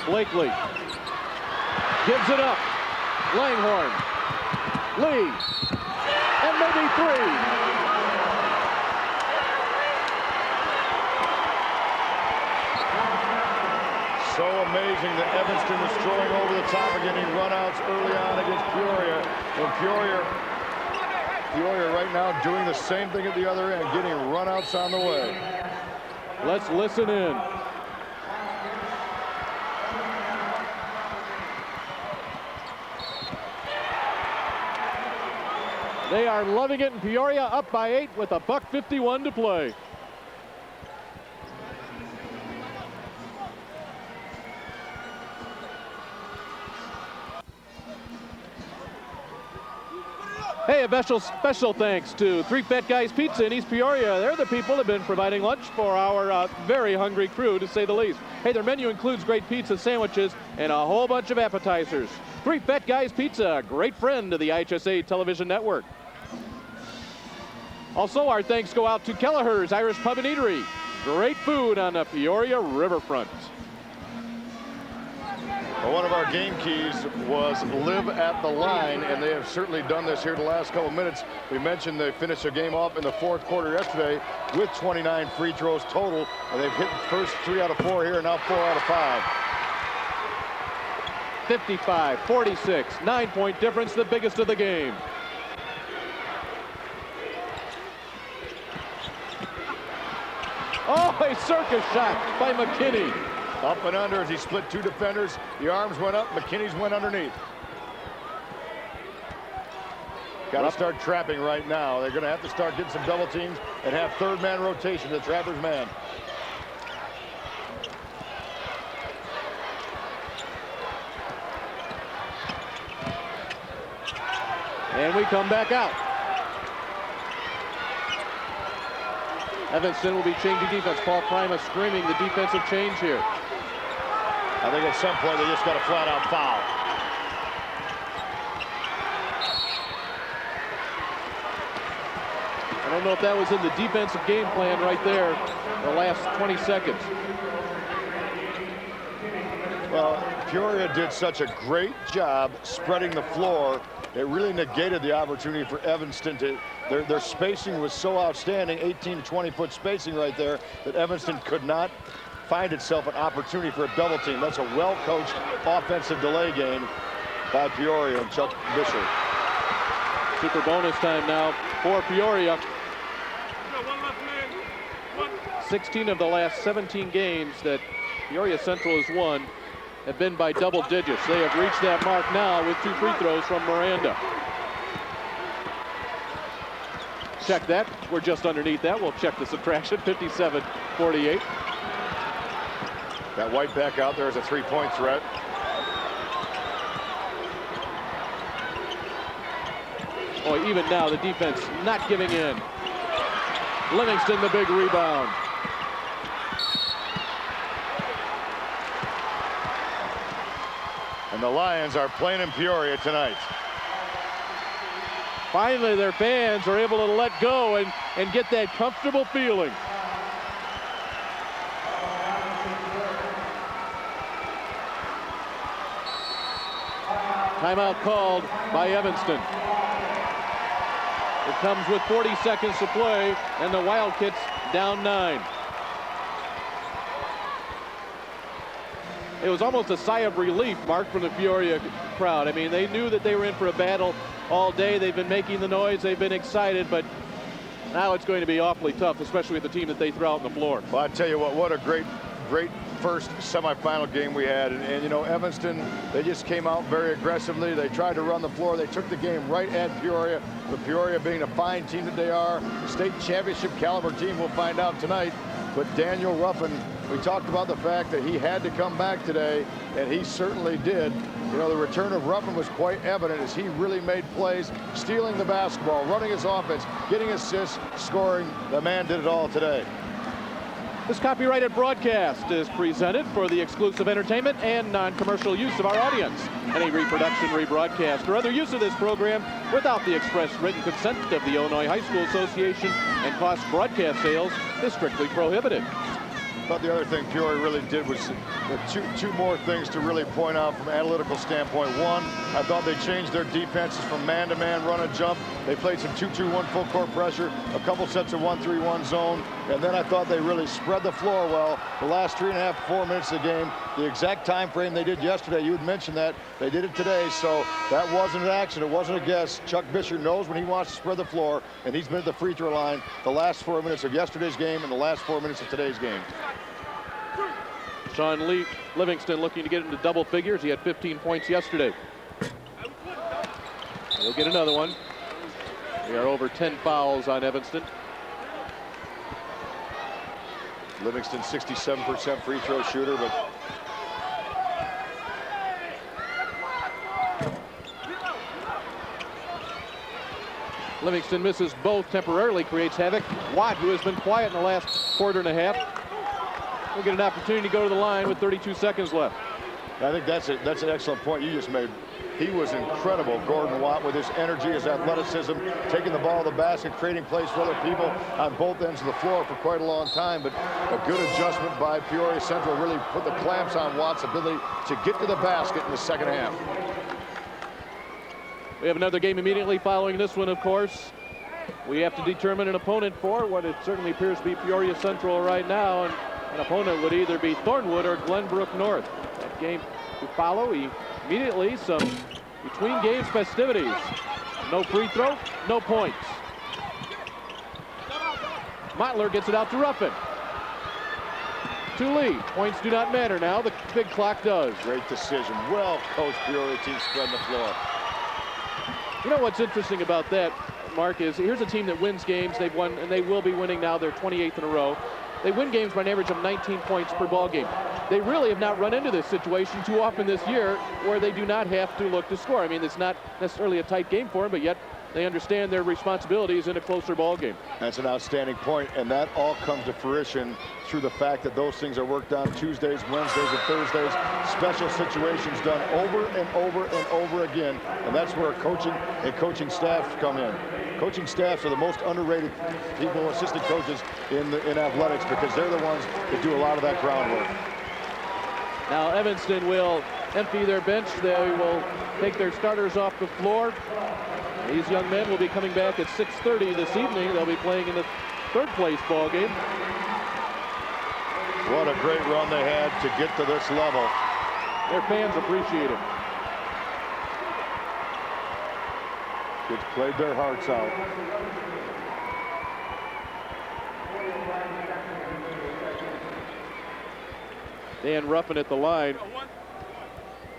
Blakely gives it up. Langhorn, Lee, and maybe 3. So amazing that Evanston was throwing over the top and getting runouts early on against Peoria. And Peoria right now doing the same thing at the other end, getting runouts on the way. Let's listen in. They are loving it in Peoria, up by 8 with a $1:51 to play. Hey, a special thanks to Three Fat Guys Pizza in East Peoria. They're the people that have been providing lunch for our very hungry crew, to say the least. Hey, their menu includes great pizza, sandwiches, and a whole bunch of appetizers. Three Fat Guys Pizza, a great friend of the IHSA television network. Also, our thanks go out to Kelleher's Irish Pub and Eatery. Great food on the Peoria riverfront. Well, one of our game keys was live at the line, and they have certainly done this here the last couple minutes. We mentioned they finished their game off in the fourth quarter yesterday with 29 free throws total, and they've hit the first 3 out of 4 here, and now 4 out of 5. 55-46, 9-point difference, the biggest of the game. Oh, a circus shot by McKinney. Up and under as he split 2 defenders. The arms went up, McKinney's went underneath. Got to start trapping right now. They're going to have to start getting some double teams and have third man rotation, the trapper's man. And we come back out. Evanston will be changing defense. Paul Prima screaming the defensive change here. I think at some point they just got a flat-out foul. I don't know if that was in the defensive game plan right there, the last 20 seconds. Well, Peoria did such a great job spreading the floor. It really negated the opportunity for Evanston to, their spacing was so outstanding, 18 to 20-foot spacing right there, that Evanston could not find itself an opportunity for a double team. That's a well-coached offensive delay game by Peoria and Chuck Bisher. Super bonus time now for Peoria. 16 of the last 17 games that Peoria Central has won have been by double digits. They have reached that mark now with 2 free throws from Miranda. Check that. We're just underneath that. We'll check the subtraction. 57-48. Got White back out there as a 3-point threat. Boy, even now the defense not giving in. Livingston the big rebound. And the Lions are playing in Peoria tonight. Finally, their fans are able to let go and get that comfortable feeling. Timeout called by Evanston. It comes with 40 seconds to play, and the Wildcats down 9. It was almost a sigh of relief, Mark, from the Peoria crowd. I mean, they knew that they were in for a battle all day. They've been making the noise. They've been excited, but now it's going to be awfully tough, especially with the team that they threw out on the floor. Well, I tell you what a great first semifinal game we had. And you know, Evanston, they just came out very aggressively. They tried to run the floor. They took the game right at Peoria. But Peoria being a fine team that they are, a state championship caliber team, we'll find out tonight. But Daniel Ruffin, we talked about the fact that he had to come back today, and he certainly did. You know, the return of Ruffin was quite evident as he really made plays, stealing the basketball, running his offense, getting assists, scoring. The man did it all today. This copyrighted broadcast is presented for the exclusive entertainment and non-commercial use of our audience. Any reproduction, rebroadcast, or other use of this program without the express written consent of the Illinois High School Association and cost broadcast sales is strictly prohibited. But the other thing Peoria really did was two more things to really point out from an analytical standpoint. One, I thought they changed their defenses from man-to-man, run and jump. They played some 2-2-1 full court pressure, a couple sets of 1-3-1 zone, and then I thought they really spread the floor well. The last 3.5, 4 minutes of the game, the exact time frame they did yesterday. You had mentioned that. They did it today, so that wasn't an accident. It wasn't a guess. Chuck Bisher knows when he wants to spread the floor, and he's been at the free throw line the last 4 minutes of yesterday's game and the last 4 minutes of today's game. Sean Livingston looking to get into double figures. He had 15 points yesterday. He'll get another one. We are over 10 fouls on Evanston. Livingston 67% free throw shooter, but Livingston misses both temporarily, creates havoc. Watt, who has been quiet in the last quarter and a half, will get an opportunity to go to the line with 32 seconds left. I think that's an excellent point you just made. He was incredible, Gordon Watt, with his energy, his athleticism, taking the ball to the basket, creating plays for other people on both ends of the floor for quite a long time. But a good adjustment by Peoria Central really put the clamps on Watt's ability to get to the basket in the second half. We have another game immediately following this one, of course. We have to determine an opponent for what it certainly appears to be Peoria Central right now. And an opponent would either be Thornwood or Glenbrook North. That game to follow. Immediately some between games festivities. No free throw, no points. Mottler gets it out to Ruffin. To Lee. Points do not matter now. The big clock does. Great decision. Well coached Peoria team spreading the floor. You know what's interesting about that, Mark, is here's a team that wins games. They've won, and they will be winning now. They're 28th in a row. They win games by an average of 19 points per ball game. They really have not run into this situation too often this year where they do not have to look to score. I mean, it's not necessarily a tight game for them, but yet they understand their responsibilities in a closer ball game. That's an outstanding point, and that all comes to fruition through the fact that those things are worked on Tuesdays, Wednesdays, and Thursdays. Special situations done over and over and over again, and that's where coaching and coaching staff come in. Coaching staffs are the most underrated people, assistant coaches in athletics, because they're the ones that do a lot of that groundwork. Now Evanston will empty their bench. They will take their starters off the floor. These young men will be coming back at 6:30 this evening. They'll be playing in the third place ball game. What a great run they had to get to this level. Their fans appreciate it. Kids played their hearts out. Dan Ruffin at the line,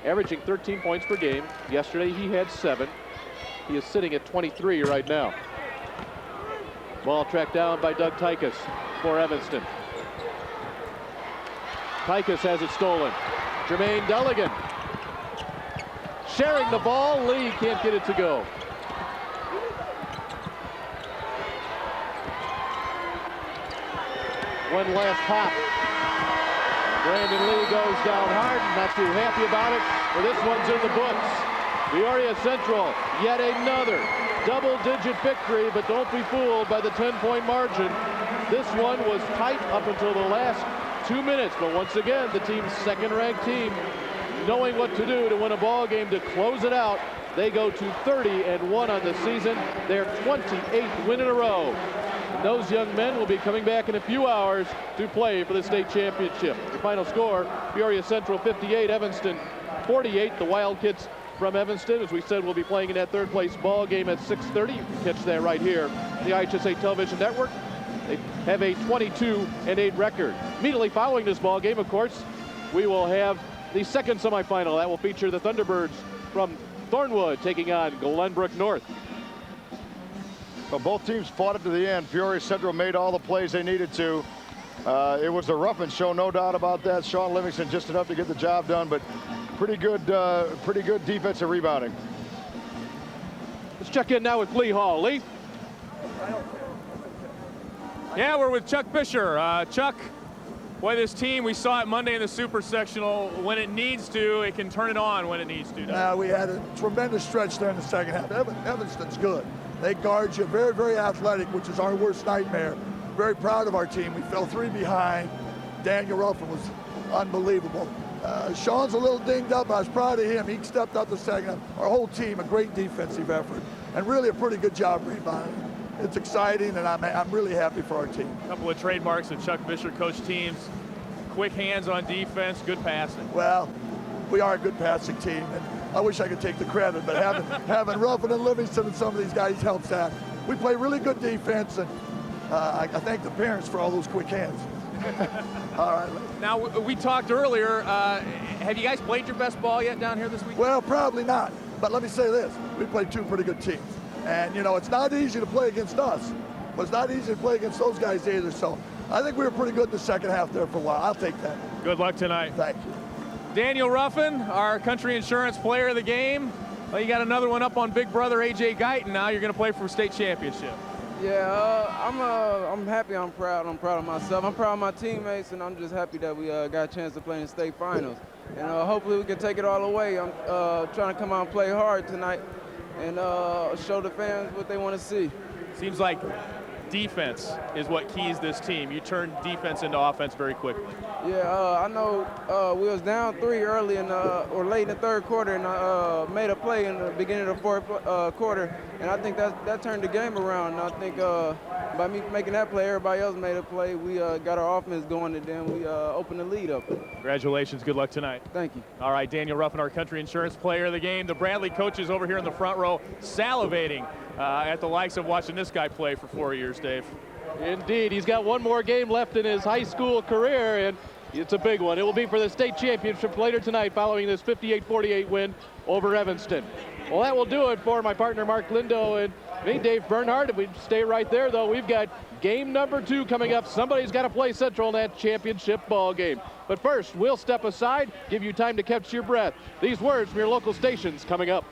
averaging 13 points per game. Yesterday he had 7. He is sitting at 23 right now. Ball tracked down by Doug Tykus for Evanston. Tykus has it stolen. Jermaine Deligan sharing the ball. Lee can't get it to go. One last hop. Brandon Lee goes down hard, not too happy about it, but this one's in the books. Peoria Central, yet another double-digit victory, but don't be fooled by the 10-point margin. This one was tight up until the last 2 minutes, but once again, the team's second-ranked team, knowing what to do to win a ball game to close it out, they go to 30-1 on the season, their 28th win in a row. Those young men will be coming back in a few hours to play for the state championship. The final score, Peoria Central 58, Evanston 48. The Wildcats from Evanston, as we said, will be playing in that third place ball game at 6:30. You can catch that right here, the IHSA Television Network. They have a 22-8 record. Immediately following this ball game, of course, we will have the second semifinal. That will feature the Thunderbirds from Thornwood taking on Glenbrook North. Well, both teams fought it to the end. Peoria Central made all the plays they needed to. It was a Ruffin show, no doubt about that. Sean Livingston just enough to get the job done, but pretty good defensive rebounding. Let's check in now with Lee Hall. Lee? Yeah, we're with Chuck Bisher. Chuck, boy, this team, we saw it Monday in the Super Sectional. When it needs to, it can turn it on when it needs to. We had a tremendous stretch there in the second half. Evanston's good. They guard you, very, very athletic, which is our worst nightmare. Very proud of our team. We fell 3 behind. Daniel Ruffin was unbelievable. Sean's a little dinged up. I was proud of him. He stepped up the second half. Our whole team, a great defensive effort, and really a pretty good job rebounding. It's exciting, and I'm really happy for our team. A couple of trademarks of Chuck Bisher coach teams. quick hands on defense, good passing. Well, we are a good passing team, and I wish I could take the credit, but having Ruffin and Livingston and some of these guys helps that. We play really good defense, and I thank the parents for all those quick hands. All right. Now, we talked earlier. Have you guys played your best ball yet down here this week? Well, probably not. But let me say this. We played two pretty good teams. And, you know, it's not easy to play against us, but it's not easy to play against those guys either. So I think we were pretty good in the second half there for a while. I'll take that. Good luck tonight. Thank you. Daniel Ruffin, our country insurance player of the game. Well, you got another one up on big brother A.J. Guyton now. You're going to play for a state championship. Yeah, I'm happy. I'm proud of myself. I'm proud of my teammates, and I'm just happy that we got a chance to play in the state finals. And hopefully we can take it all away. I'm trying to come out and play hard tonight and show the fans what they want to see. Seems like defense is what keys this team. You turn defense into offense very quickly. Yeah, I know we was down 3 early or late in the third quarter, and I made a play in the beginning of the fourth quarter, and I think that turned the game around. And I think by me making that play, everybody else made a play. We got our offense going, and then we opened the lead up. Congratulations. Good luck tonight. Thank you. All right, Daniel Ruffin, our country insurance player of the game. The Bradley coaches over here in the front row salivating at the likes of watching this guy play for 4 years, Dave. Indeed, he's got one more game left in his high school career, and it's a big one. It will be for the state championship later tonight following this 58-48 win over Evanston. Well, that will do it for my partner Mark Lindo and me, Dave Bernhardt. If we stay right there, though, we've got game number 2 coming up. Somebody's got to play Central in that championship ball game. But first, we'll step aside, give you time to catch your breath. These words from your local stations coming up.